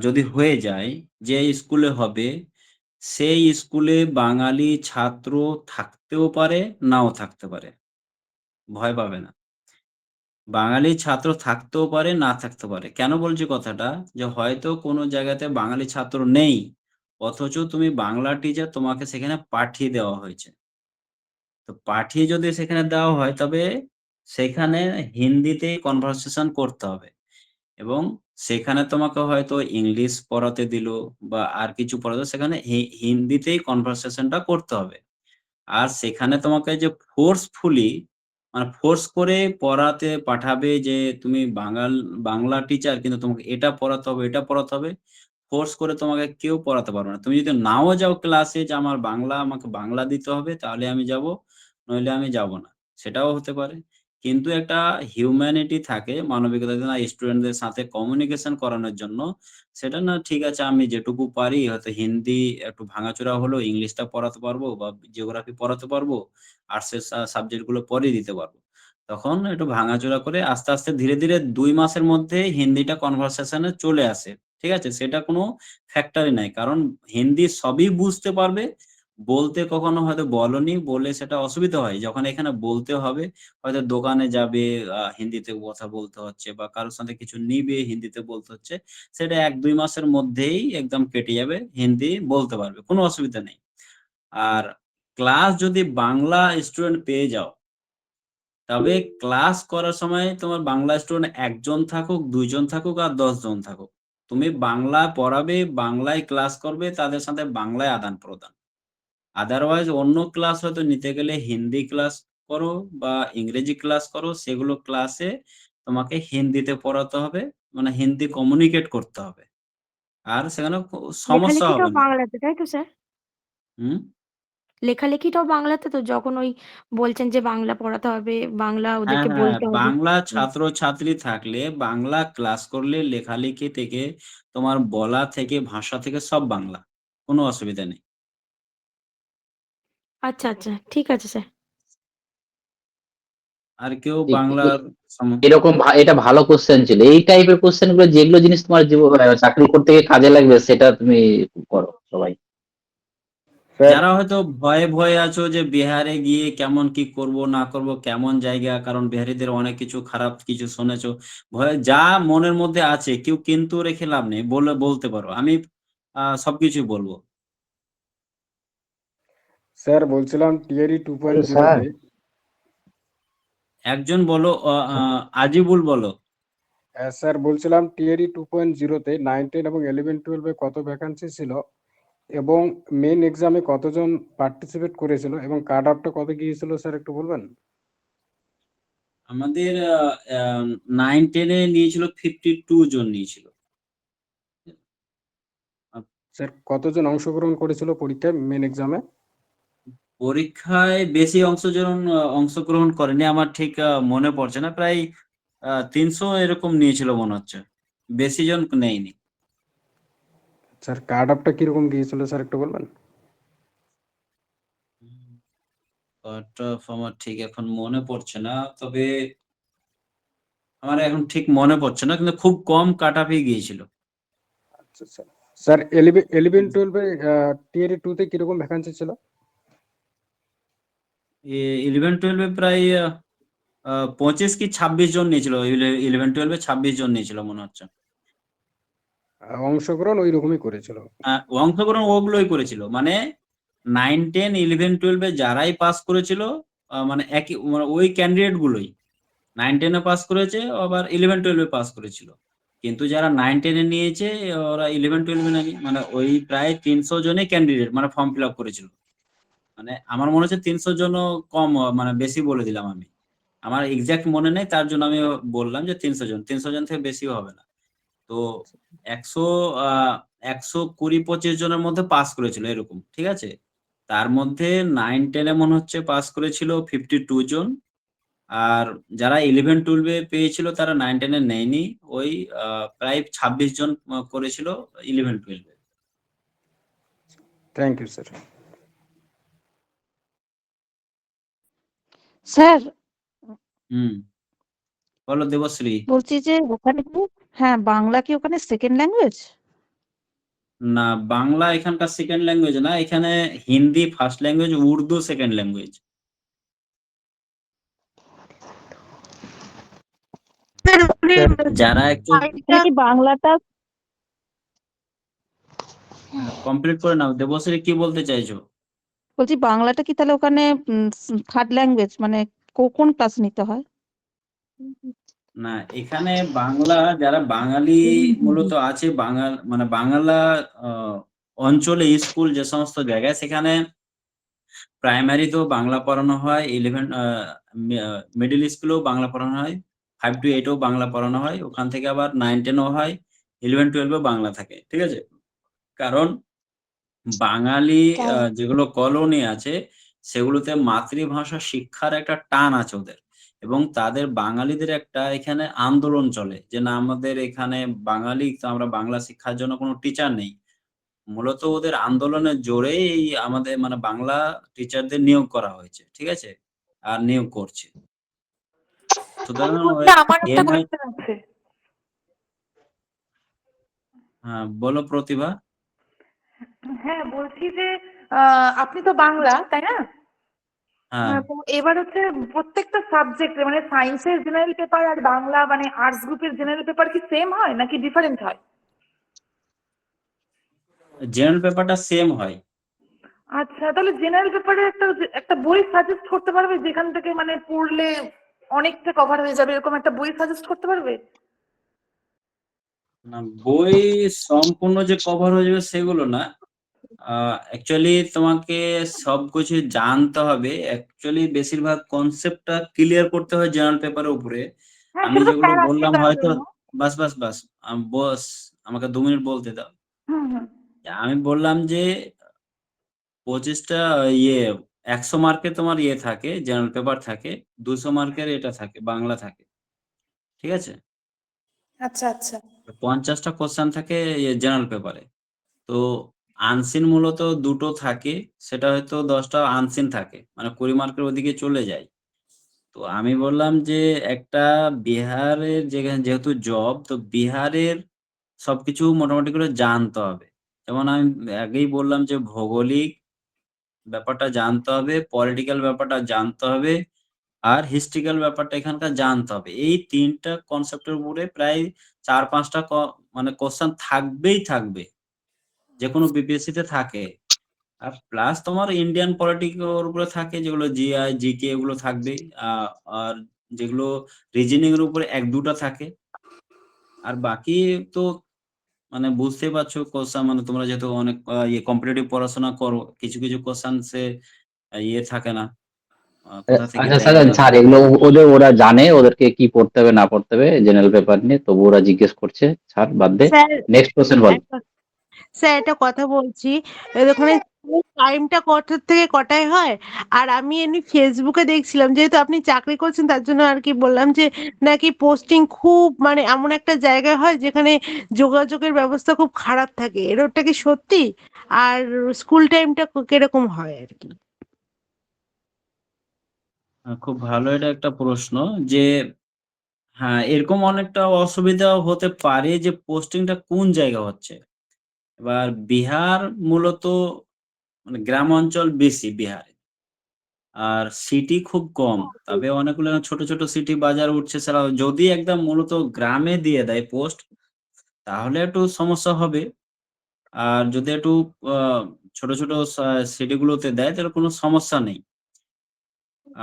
[SPEAKER 1] যদি হয়ে যায়, যে স্কুলে হবে, সেই স্কুলে বাঙালি ছাত্র থাকতেও পারে, নাও থাকতে পারে। ভয় পাবে না। বাঙালি ছাত্র থাকতেও পারে, না থাকতে পারে। কেন বলছি কথাটা? যে হয়তো কোনো জায়গাতে বাঙালি ছাত্র নেই, অথচ তুমি বাংলা টিচার, তোমাকে সেখানে পাঠিয়ে দেওয়া হয়েছে। তো পাঠিয়ে যদি সেখানে দেওয়া হয়, তবে সেখানে হিন্দিতেই কনভারসেশন করতে হবে এবং সেখানে তোমাকে হয়তো ইংলিশ পড়াতে দিল বা আর কিছু পড়াতে, সেখানে হিন্দিতেই কনভারসেশনটা করতে হবে। আর সেখানে তোমাকে যে ফোর্সফুলি, মানে ফোর্স করে পড়াতে পাঠাবে যে তুমি বাংলা টিচার, কিন্তু তোমাকে এটা পড়াতে হবে, এটা পড়াতে হবে। ফোর্স করে তোমাকে কেউ পড়াতে পারবে না। তুমি যদি নাও যাও ক্লাসে যে আমাকে বাংলা দিতে হবে, তাহলে আমি যাব, নইলে আমি যাব না। সেটাও হতে পারে। কিন্তু একটা হিউম্যানিটি থাকে, মানবিকতা থাকে না, স্টুডেন্টদের সাথে কমিউনিকেশন করানোর জন্য। সেটা না, ঠিক আছে, আমি যেটুকু পারি, হয়তো হিন্দি একটু ভাঙাচোরা হলেও ইংলিশটা পড়াতে পারবো বা জিওগ্রাফি পড়াতে পারবো, আর্টসের সাবজেক্ট গুলো পড়িয়ে দিতে পারবো। তখন একটু ভাঙাচোরা করে আস্তে আস্তে ধীরে ধীরে 2 মাসের মধ্যে হিন্দিটা কনভারসেশনে চলে আসে। ঠিক আছে? সেটা কোনো ফ্যাক্টরই নাই। কারণ হিন্দি সবই বুঝতে পারবে। বলতে কখনো হয়তো বলোনি বলে সেটা অসুবিধা হয়। যখন এখানে বলতে হবে, হয়তো দোকানে যাবে, হিন্দিতে কথা বলতে হচ্ছে বা কারোর সাথে কিছু নিবে, হিন্দিতে বলতে হচ্ছে। সেটা 1-2 মাসের মধ্যেই একদম কেটে যাবে। হিন্দি বলতে পারবে। কোনো অসুবিধা নেই। আর ক্লাস যদি বাংলা স্টুডেন্ট পেয়ে যাও, তবে ক্লাস করার সময় তোমার বাংলা স্টুডেন্ট 1 জন থাকুক, 2 জন থাকুক আর 10 জন থাকুক। তুমি বাংলা পড়াবে, বাংলায় ক্লাস করবে, তাদের সাথে বাংলায় আদান-প্রদান। আদারওয়াইজ অন্য ক্লাস হয়তো নিতে গেলে হিন্দি ক্লাস করো বা ইংরেজি ক্লাস করো, সেগুলো ক্লাসে তোমাকে হিন্দিতে পড়াতে হবে। মানে হিন্দি কমিউনিকেট করতে হবে। আর সেখানে সমস্যা
[SPEAKER 9] লেখালেখিটাও
[SPEAKER 1] হবে না।
[SPEAKER 9] বাংলাতে, তাই তো স্যার?
[SPEAKER 1] হুম?
[SPEAKER 9] লেখালেখিটাও বাংলাতে তো? যখন ওই বলছেন যে বাংলা পড়াতে হবে, বাংলা
[SPEAKER 1] হ্যাঁ,
[SPEAKER 9] ওদেরকে
[SPEAKER 1] হ্যাঁ।
[SPEAKER 9] বলতে হবে।
[SPEAKER 1] বাংলা ছাত্রছাত্রী থাকলে বাংলা ক্লাস করলে লেখালেখি থেকে, তোমার বলা থেকে, ভাষা থেকে সব বাংলা। কোনো অসুবিধা নেই।
[SPEAKER 9] আচ্ছা, আচ্ছা। ঠিক আছে স্যার।
[SPEAKER 1] আর কেউ
[SPEAKER 6] ঠিক
[SPEAKER 1] বাংলার
[SPEAKER 6] এরকম এটা ভালো কোশ্চেন ছিল। এই টাইপের কোশ্চেন গুলো, যেগুলো জিনিস তোমার চাকরি করতে গিয়ে কাজে লাগবে, সেটা তুমি করো সবাই।
[SPEAKER 1] যারা হয়তো ভয়ে ভয়ে আছো যে বিহারে গিয়ে কেমন কি করব না করব, কেমন জায়গা, কারণ বিহারীদের অনেক কিছু খারাপ কিছু শুনেছো, ভয়ে যা মনের মধ্যে আছে, কেউ কিন্তু রেখে লাভ নেই, বলতে পারো, আমি সবকিছুই বলবো।
[SPEAKER 10] স্যার বলছিলাম টিআরই টু পয়েন্ট
[SPEAKER 14] স্যার
[SPEAKER 10] জিরোতে
[SPEAKER 1] একজন বলো, আজিবুল বলো।
[SPEAKER 10] স্যার বলছিলাম টিআরই 2.0-তে 9, 10 এবং 11, 12-এ কত ভ্যাকান্সি ছিল এবং মেন এক্সামে কতজন পার্টিসিপেট করেছিল এবং কাট অফটা কত গিয়েছিল স্যার একটু বলবেন?
[SPEAKER 1] আমাদের 9-10-এ নিয়েছিল 52 জন নিয়েছিল।
[SPEAKER 10] স্যার কতজন অংশগ্রহণ করেছিল পরীক্ষায় মেন এক্সামে?
[SPEAKER 1] পরীক্ষায় বেশি অংশগ্রহণ করেনি, আমার ঠিক মনে পড়ছে না। প্রায় 300 এরকম নিয়েছিল মনে হচ্ছে, বেশি জন নেয়নি।
[SPEAKER 10] স্যার কাট অফটা কিরকম গিয়েছিল স্যার একটু বলবেন?
[SPEAKER 1] কাট অফ আমার ঠিক এখন মনে পড়ছে না, তবে আমার এখন ঠিক মনে পড়ছে না, কিন্তু খুব কম কাট অফই গিয়েছিল।
[SPEAKER 10] আচ্ছা স্যার। স্যার 11, 12-এ টিআরই 2-তে কিরকম ভ্যাকান্সি ছিল?
[SPEAKER 1] 11-12-এ প্রায় 25 কি 26 জন নিয়েছিল। 11-12-এ 26 জন নিয়েছিল মনে হচ্ছে।
[SPEAKER 10] অংশগ্রহণ ওই রকমই করেছিল।
[SPEAKER 1] অংশগ্রহণ ওগুলোই করেছিল, মানে 9, 10, 11, 12-এ যারাই পাস করেছিল, মানে একই, মানে ওই ক্যান্ডিডেট গুলোই 9, 10-এ পাস করেছে, আবার 11, 12-এ পাস করেছিল। কিন্তু যারা 9, 10-এ নিয়েছে, ওরা 11, 12-এ নেয়নি। মানে ওই প্রায় 300 জনই ক্যান্ডিডেট, মানে ফর্ম ফিল আপ করেছিল। মানে আমার মনে হচ্ছে 300 জনও কম, মানে বেশি বলে দিলাম আমি। আমার এক্সাক্ট মনে নেই, তার জন্য আমি বললাম যে 300 জন। 300 জন থেকে বেশিও হবে না। তো 100 120-25 জনের মধ্যে পাস করেছিল এরকম। ঠিক আছে? তার মধ্যে 9, 10-এ মনে হচ্ছে পাস করেছিল 52 জন। আর যারা 11-12 পেয়েছিল তারা 9-10 নেয়নি। ওই প্রায় 26 জন করেছিল 11-12 এ।
[SPEAKER 10] Thank you sir.
[SPEAKER 19] স্যার
[SPEAKER 1] হুম, বলো দেবশ্রী।
[SPEAKER 19] বলছি যে ওখানে কি, হ্যাঁ, বাংলা কি ওখানে সেকেন্ড ল্যাঙ্গুয়েজ?
[SPEAKER 1] না, বাংলা এখানকার সেকেন্ড ল্যাঙ্গুয়েজ না, এখানে Hindi first language, Urdu second language.
[SPEAKER 4] Sir ওখানে
[SPEAKER 1] যারা একটু
[SPEAKER 4] ফাইলটা
[SPEAKER 19] কি বাংলাটা
[SPEAKER 1] কমপ্লিট করে নাও। দেবশ্রী কি বলতে চাইছো?
[SPEAKER 19] বলছি বাংলাটা কি তাহলে ওখানে থার্ড ল্যাঙ্গুয়েজ, মানে কোন ক্লাস নিতে হয়?
[SPEAKER 1] না, এখানে বাংলা যারা বাঙালি মূলত আছে, মানে বাংলা অঞ্চলে স্কুল যে সমস্ত জায়গায়, সেখানে প্রাইমারিতেও বাংলা পড়ানো হয়, 11 মিডল স্কুলেও বাংলা পড়ানো হয়, 5 to 8 ও বাংলা পড়ানো হয়, ওখান থেকে আবার 9-10ও হয়, 11-12 বাংলা থাকে। ঠিক আছে, কারণ বাঙালি যেগুলো কলোনি আছে সেগুলোতে মাতৃভাষা শিক্ষার একটা টান আছে ওদের, এবং তাদের বাঙালিদের একটা এখানে আন্দোলন চলে যে না, আমাদের এখানে বাঙালি তো আমরা বাংলা শিক্ষার জন্য কোনো টিচার নেই। মূলত ওদের আন্দোলনের জোরেই এই আমাদের মানে বাংলা টিচারদের নিয়োগ করা হয়েছে। ঠিক আছে, আর নিয়োগ করছে। সুতরাং
[SPEAKER 4] আমার একটা
[SPEAKER 1] এর
[SPEAKER 4] কোয়েশ্চেন আছে।
[SPEAKER 1] হ্যাঁ, বলো প্রতিভা।
[SPEAKER 4] হ্যাঁ, বলছি যে আপনি তো বাংলা, তাই না?
[SPEAKER 1] হ্যাঁ,
[SPEAKER 4] তো এবার হচ্ছে প্রত্যেকটা সাবজেক্টে মানে সায়েন্সের জেনারেল পেপার আর বাংলা মানে আর্টস গ্রুপের জেনারেল পেপার কি সেম হয় নাকি ডিফারেন্ট হয়?
[SPEAKER 1] জেনারেল পেপারটা সেম হয়।
[SPEAKER 4] আচ্ছা, তাহলে জেনারেল পেপারে একটা বই সাজেস্ট করতে পারবে যেখান থেকে মানে পড়লে অনেকটা কভার হয়ে যাবে, এরকম একটা বই সাজেস্ট করতে পারবে?
[SPEAKER 1] না, বই সম্পূর্ণ যে কভার হয়ে যাবে সেগুলো না। অ্যাকচুয়ালি তোমাকে সবকিছু জানতে হবে। অ্যাকচুয়ালি বেশিরভাগ কনসেপ্টটা ক্লিয়ার করতে হয় জেনারেল পেপারের উপরে।
[SPEAKER 4] হ্যাঁ,
[SPEAKER 1] আমি
[SPEAKER 4] সে তো
[SPEAKER 1] যেগুলো
[SPEAKER 4] স্যার আছে
[SPEAKER 1] বললাম
[SPEAKER 4] তার
[SPEAKER 1] হয়তো,
[SPEAKER 4] জন্য।
[SPEAKER 1] বাস বস, আমাকে 2 মিনিট বলতে দাও।
[SPEAKER 4] হুম।
[SPEAKER 1] আমি বললাম যে 25টা 100 মার্কের তোমার থাকে, জেনারেল পেপার থাকে, 200 মার্কের এটা থাকে, বাংলা থাকে। ঠিক আছে,
[SPEAKER 4] আচ্ছা আচ্ছা।
[SPEAKER 1] 50টা কোশ্চেন থাকে জেনারেল পেপারে। তো আনসিন মূলত 2টো থাকে, সেটা হয়তো 10টা আনসিন থাকে, মানে 20 মার্কের ওদিকে চলে যায়। তো আমি বললাম যে একটা বিহারের যেহেতু জব, তো বিহারের সবকিছু মোটামুটি করে জানতে হবে। যেমন আমি আগেই বললাম যে ভৌগোলিক ব্যাপারটা জানতে হবে, পলিটিক্যাল ব্যাপারটা জানতে হবে, আর হিস্ট্রিক্যাল ব্যাপারটা এখানকার জানতে হবে। এই 3টা কনসেপ্টের উপরে প্রায় 4-5টা মানে কোশ্চেন থাকবেই থাকবে, যেকোনো বিপিএসসি তে থাকে। আর প্লাস তোমার ইন্ডিয়ান পলিটিক্স এর উপরে থাকে, যেগুলো জিআই, জিকে এগুলো থাকবেই। আর যেগুলো রিজনিং এর উপরে 1-2টা থাকে। আর বাকি তো মানে বুঝতেই পারছো, কোশ্চেন মানে তোমরা যেহেতু অনেক কম্পিটিটিভ পড়াশোনা করো, কিছু কিছু কোশ্চেন সে থাকে না, কোথা থেকে
[SPEAKER 6] আচ্ছা
[SPEAKER 1] দেয়
[SPEAKER 6] স্যার,
[SPEAKER 1] কোথা
[SPEAKER 6] স্যার
[SPEAKER 1] থেকে
[SPEAKER 6] এগুলো
[SPEAKER 1] দেয়।
[SPEAKER 6] ওরা জানে ওদেরকে কি পড়তে হবে না পড়তে হবে জেনারেল পেপার নিয়ে, তবু ওরা জিজ্ঞেস করছে। স্যার বাদ দে,
[SPEAKER 4] স্যার
[SPEAKER 6] নেক্সট কোশ্চেন বল।
[SPEAKER 4] একটা কথা বলছি, ওখানে টাইমটা কটার থেকে কটায় হয়? আর আমি এমনি ফেসবুকে দেখছিলাম, যেহেতু আপনি চাকরি করছেন তার জন্য আর কি বললাম, যে নাকি পোস্টিং খুব মানে এমন একটা জায়গায় হয় যেখানে যোগাযোগের ব্যবস্থা খুব খারাপ থাকে, এরটা কি সত্যি? আর স্কুল টাইমটা কিরকম হয় আর কি?
[SPEAKER 1] খুব ভালো, এটা একটা প্রশ্ন যে হ্যাঁ, এরকম অনেকটা অসুবিধা হতে পারে যে পোস্টিংটা কোন জায়গা হচ্ছে। এবার বিহার মূলত মানে গ্রাম অঞ্চল বেশি বিহারে, আর সিটি খুব কম। তবে অনেকগুলো ছোট ছোট সিটি বাজার উঠছে, ছাড়া যদি একদম মূলত গ্রামে দিয়ে দেয় পোস্ট, তাহলে একটু সমস্যা হবে। আর যদি একটু ছোট ছোট সিটি গুলোতে দেয় তাহলে কোনো সমস্যা নেই।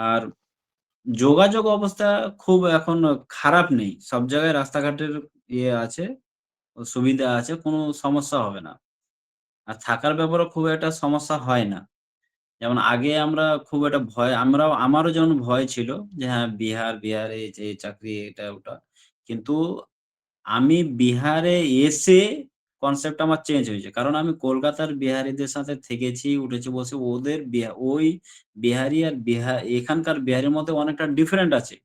[SPEAKER 1] আর যোগাযোগ অবস্থা খুব এখন খারাপ নেই, সব জায়গায় রাস্তাঘাটের আছে, সুবিধা আছে, কোনো সমস্যা হবে না। আর থাকার ব্যাপারেও খুব একটা সমস্যা হয় না। যেমন আগে আমরা খুব একটা ভয়, আমারও যেমন ভয় ছিল যে হ্যাঁ, বিহারে যে চাকরি এটা ওটা। কিন্তু আমি বিহারে এসে কনসেপ্ট আমার চেঞ্জ হয়েছে, কারণ আমি কলকাতার বিহারিদের সাথে থেকেছি, উঠেছি বসে, ওদের ওই বিহারি আর এখানকার বিহারির মধ্যে অনেকটা ডিফারেন্ট আছে।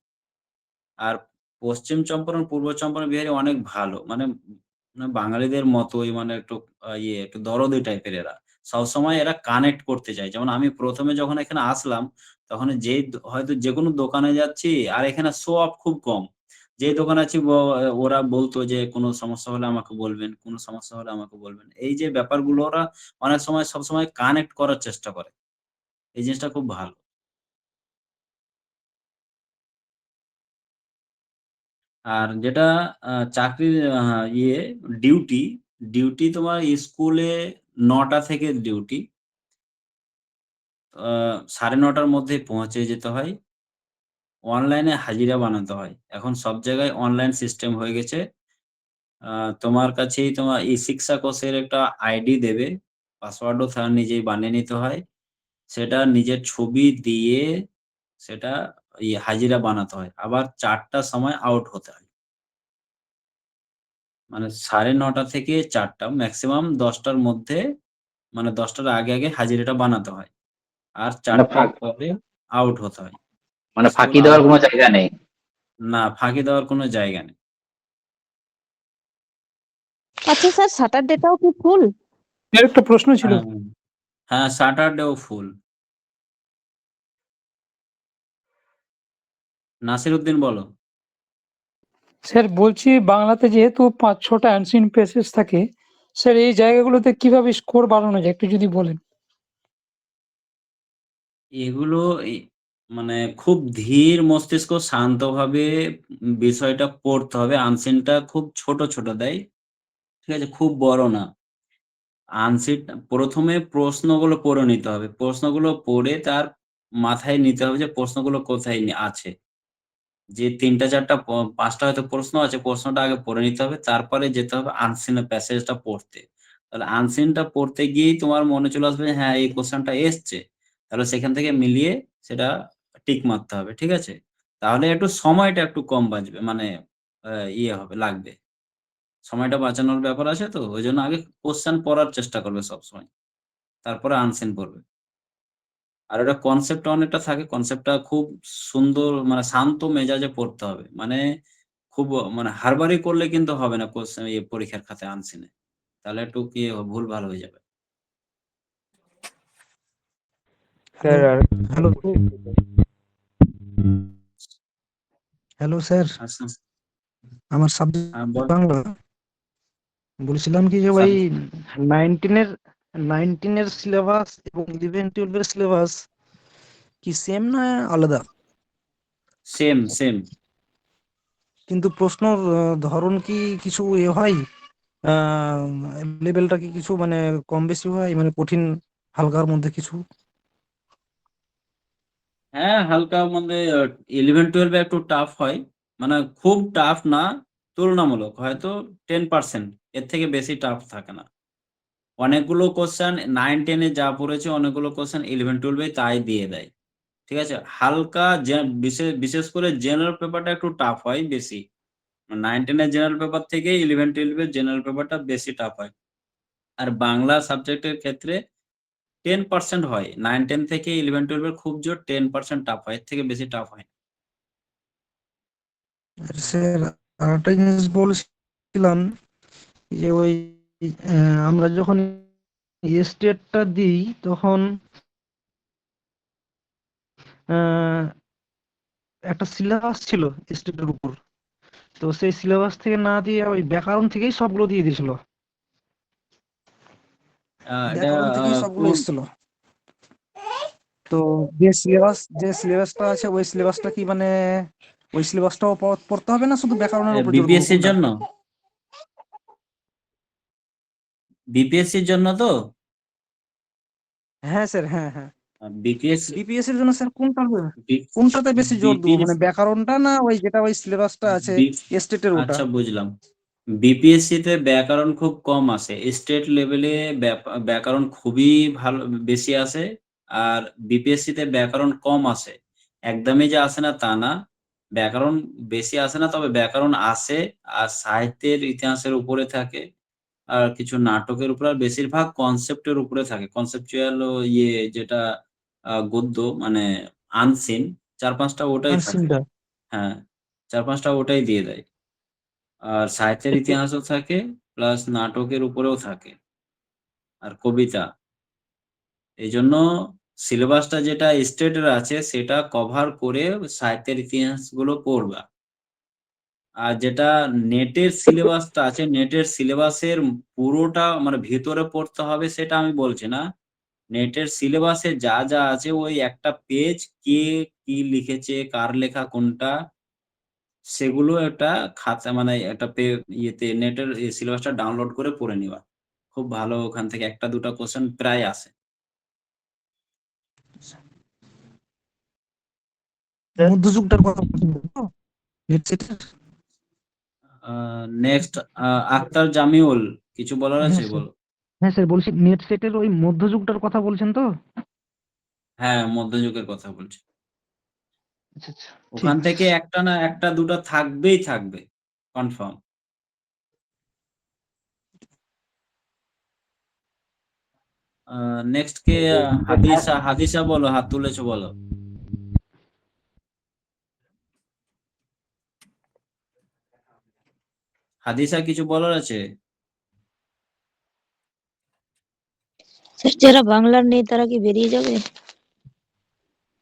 [SPEAKER 1] আর পশ্চিম চম্পারণ, পূর্ব চম্পারণ বিহারি অনেক ভালো। মানে বাঙালিদের মতোই, মানে একটু একটু দরদি টাইপের এরা। সবসময় এরা কানেক্ট করতে চায়। যেমন আমি ১ম এ যখন এখানে আসলাম, তখন যেই হয়তো যেকোনো দোকানে যাচ্ছি, আর এখানে শো অফ খুব কম। যেই দোকানে আছি ওরা বলতো যে, "কোনো সমস্যা হলে আমাকে বলবেন, কোনো সমস্যা হলে আমাকে বলবেন।" এই যে ব্যাপারগুলো ওরা অনেক সময় সবসময় কানেক্ট করার চেষ্টা করে। এই জিনিসটা খুব ভালো। আর যেটা চাকরির ডিউটি, ডিউটি তোমার স্কুলে ৯টা থেকে ডিউটি। ৯:৩০ মধ্যে পৌঁছে যেতে হয়। অনলাইনে হাজিরা বানাতে হয়। এখন সব জায়গায় অনলাইন সিস্টেম হয়ে গেছে। আ তোমার কাছেই তোমার শিক্ষা কোষের একটা আইডি দেবে। পাসওয়ার্ডও নিজেই বানিয়ে নিতে হয়। সেটা নিজের ছবি দিয়ে সেটা হাজিরা বানাতে হয়। আবার ৪টার সময় আউট হতে হয়। মানে ৯:৩০ থেকে ৪টা, মেক্সিমাম ১০টার মধ্যে, মানে ১০টার আগে হাজিরাটা বানাতে হয়। আর
[SPEAKER 6] মানে
[SPEAKER 1] ৪টার পরে আউট হতে হয়।
[SPEAKER 6] মানে
[SPEAKER 1] স্কুল
[SPEAKER 6] ফাঁকি দেওয়ার
[SPEAKER 1] আউট।
[SPEAKER 6] কোনো জায়গা নেই।
[SPEAKER 1] না, ফাঁকি দেওয়ার কোনো জায়গা নেই।
[SPEAKER 19] আচ্ছা স্যার, স্যাটারডেটাও কি ফুল?
[SPEAKER 20] এর একটা প্রশ্ন ছিল।
[SPEAKER 1] হ্যাঁ, হ্যাঁ, স্যাটারডেও ফুল। নাসিরউদ্দিন বলো।
[SPEAKER 20] স্যার বলছি, বাংলাতে যেহেতু ৫-৬টা অ্যানসিয়েন্ট প্লেসেস থাকে, স্যার এই জায়গাগুলোতে কিভাবে স্কোর বাড়ানো যায় একটু যদি বলেন।
[SPEAKER 1] এগুলো মানে খুব ধীর মস্তিষ্ক, শান্তভাবে বিষয়টা পড়তে হবে। আনসিনটা খুব ছোট, ছোট দেয়। ঠিক আছে? খুব বড় না। আনসিট ১ম এ প্রশ্নগুলো পড়ে নিতে হবে। প্রশ্নগুলো পড়ে তার মাথায় নিতে হবে যে প্রশ্নগুলো কোথায় আছে। যে ৩টা ৪টা ৫টা হয়তো প্রশ্ন আছে, প্রশ্নটা আগে পড়ে নিতে হবে। তারপরে যেতে হবে আনসিন এর প্যাসেজটা পড়তে। তাহলে আনসিনটা পড়তে গিয়েই তোমার মনে চলে আসবে, হ্যাঁ, এই কোয়েশ্চেনটা এসছে। তাহলে সেখান থেকে মিলিয়ে সেটা টিক মারতে হবে। ঠিক আছে? তাহলে একটু সময়টা একটু কম বাঁচবে। মানে আ হবে, লাগবে। সময়টা বাঁচানোর ব্যাপার আছে তো। ওইজন্য আগে কোয়েশ্চেন পড়ার চেষ্টা করবে সবসময়। তারপরে আনসিন পড়বে। আর ওটা কনসেপ্টটা অনেকটা থাকে। কনসেপ্টটা খুব সুন্দর, মানে শান্ত মেজাজে পড়তে হবে। মানে খুব মানে হাড়বাড়ি করলে কিন্তু হবে না পরীক্ষার খাতায় আনসিনে। তাহলে একটু ভুলভাল হয়ে যাবে।
[SPEAKER 20] স্যার আর
[SPEAKER 21] হ্যালো হ্যালো স্যার,
[SPEAKER 1] আচ্ছা।
[SPEAKER 21] আমার সাবজেক্ট
[SPEAKER 1] বল।
[SPEAKER 21] বাংলা। বলছিলাম কি যে ভাই,
[SPEAKER 1] সাব
[SPEAKER 21] 19 এর সিলেবাস এবং 11-12 এর সিলেবাস কি সেম না আলাদা?
[SPEAKER 1] Same, same.
[SPEAKER 21] কিন্তু প্রশ্নর ধরন কি কিছু হয়? লেভেলটা কি কিছু মানে কম বেশি হয়, মানে কঠিন হালকার মধ্যে কিছু?
[SPEAKER 1] হ্যাঁ, হালকা মানে 11-12 এ একটু টাফ হয়। মানে খুব টাফ না, তুলনামূলক হয়তো 10%, এর থেকে বেশি টাফ থাকে না। অনেকগুলো কোয়েশ্চেন 9-10 এ যা পড়েছে, অনেকগুলো কোয়েশ্চেন 11-12 এ তাই দিয়ে দেয়। ঠিক আছে? হালকা বিশেষ করে জেনারেল পেপারটা একটু টাফ হয় বেশি। 9-10 এর জেনারেল পেপার থেকে 11-12 এর জেনারেল পেপারটা বেশি টাফ হয়। আর বাংলা সাবজেক্টের ক্ষেত্রে 10% হয়। 9-10 থেকে 11-12 এর খুব জোর 10% টাফ হয়। এর থেকে বেশি টাফ হয় না।
[SPEAKER 21] আর স্যার, আরেকটা জিনিস বলছিলাম যে ওই আমরা যখন স্টেটটা দিই তখন আহ, একটা সিলেবাস ছিল স্টেটের উপর। তো সেই সিলেবাস থেকে না দিয়ে ওই ব্যাকরণ থেকেই সবগুলো দিয়ে দিয়েছিল।
[SPEAKER 1] এটা
[SPEAKER 21] ব্যাকরণ থেকেই সবগুলো
[SPEAKER 1] কোন
[SPEAKER 21] এসেছিল। তো যে সিলেবাসটা আছে ওই সিলেবাসটা কি মানে ওই সিলেবাসটাও পড়তে হবে না, শুধু ব্যাকরণের উপর জোর দেবো
[SPEAKER 1] বিপিএসসির
[SPEAKER 21] কোনটা?
[SPEAKER 1] জন্য? বিপিএসসির জন্য তো?
[SPEAKER 21] হ্যাঁ স্যার, হ্যাঁ হ্যাঁ।
[SPEAKER 1] বিপিএসসি
[SPEAKER 21] বিপিএস এর জন্য স্যার কোনটাতে বেশি জোর দেবো, মানে ব্যাকরণটা না ওই যেটা ওই সিলেবাসটা আছে স্টেটের ওটা?
[SPEAKER 1] আচ্ছা, বুঝলাম। বিপিএসসি তে ব্যাকরণ খুব কম আসে। স্টেট লেভেলে ব্যাকরণ খুবই ভালো, বেশি আসে। আর বিপিএসসি তে ব্যাকরণ কম আসে। একদমই যে আসে না তা না। ব্যাকরণ বেশি আসে না, তবে ব্যাকরণ আসে। আর সাহিত্যের ইতিহাসের উপরে থাকে। আর কিছু নাটকের উপর, আর বেশিরভাগ কনসেপ্টের উপরে থাকে। কনসেপচুয়াল যেটা গদ্য মানে আনসিন 4-5টা ওটাই থাকে।
[SPEAKER 2] আনসিনটা
[SPEAKER 1] হ্যাঁ, 4-5টা ওটাই দিয়ে দেয়। আর সাহিত্যের ইতিহাসও থাকে, প্লাস নাটকের উপরেও থাকে, আর কবিতা। এইজন্য সিলেবাসটা যেটা স্টেটের আছে সেটা কভার করে সাহিত্যের ইতিহাসগুলো পড়বা। আর যেটা নেটের সিলেবাসটা আছে, নেটের সিলেবাসের পুরোটা মানে ভিতরে পড়তে হবে সেটা আমি বলছি না। নেটের সিলেবাসে যা যা আছে ওই একটা পেজ কে কি লিখেছে, কার লেখা কোনটা, সেগুলো একটা খাতা মানে একটা নেটের সিলেবাসটা ডাউনলোড করে পড়ে নিবা। খুব ভালো, ওখান থেকে 1-2টা কোশ্চেন প্রায় আসে।
[SPEAKER 21] মধ্যযুগটার কথা বলছেন তো হেডসেটের?
[SPEAKER 1] নেক্সট আক্তার জামিউল, কিছু বলার
[SPEAKER 21] হ্যাঁ
[SPEAKER 1] আছে
[SPEAKER 21] স্যার,
[SPEAKER 1] বলো।
[SPEAKER 21] হ্যাঁ স্যার বলছি নেট সেটের ওই মধ্যযুগটার কথা বলছেন তো?
[SPEAKER 1] হ্যাঁ, মধ্যযুগের কথা বলছি।
[SPEAKER 21] আচ্ছা আচ্ছা, ঠিক
[SPEAKER 1] ওখান
[SPEAKER 21] আছে।
[SPEAKER 1] থেকে একটা না একটা দুটা থাকবেই থাকবে, কনফার্ম। নেক্সট কে? হাদিসা, হাদিসা বলো, হাত তুলেছো বলো। হাদিসা, কিছু বলার আছে?
[SPEAKER 8] স্যার যারা বাংলার নেই তারা কি বেরিয়ে যাবে?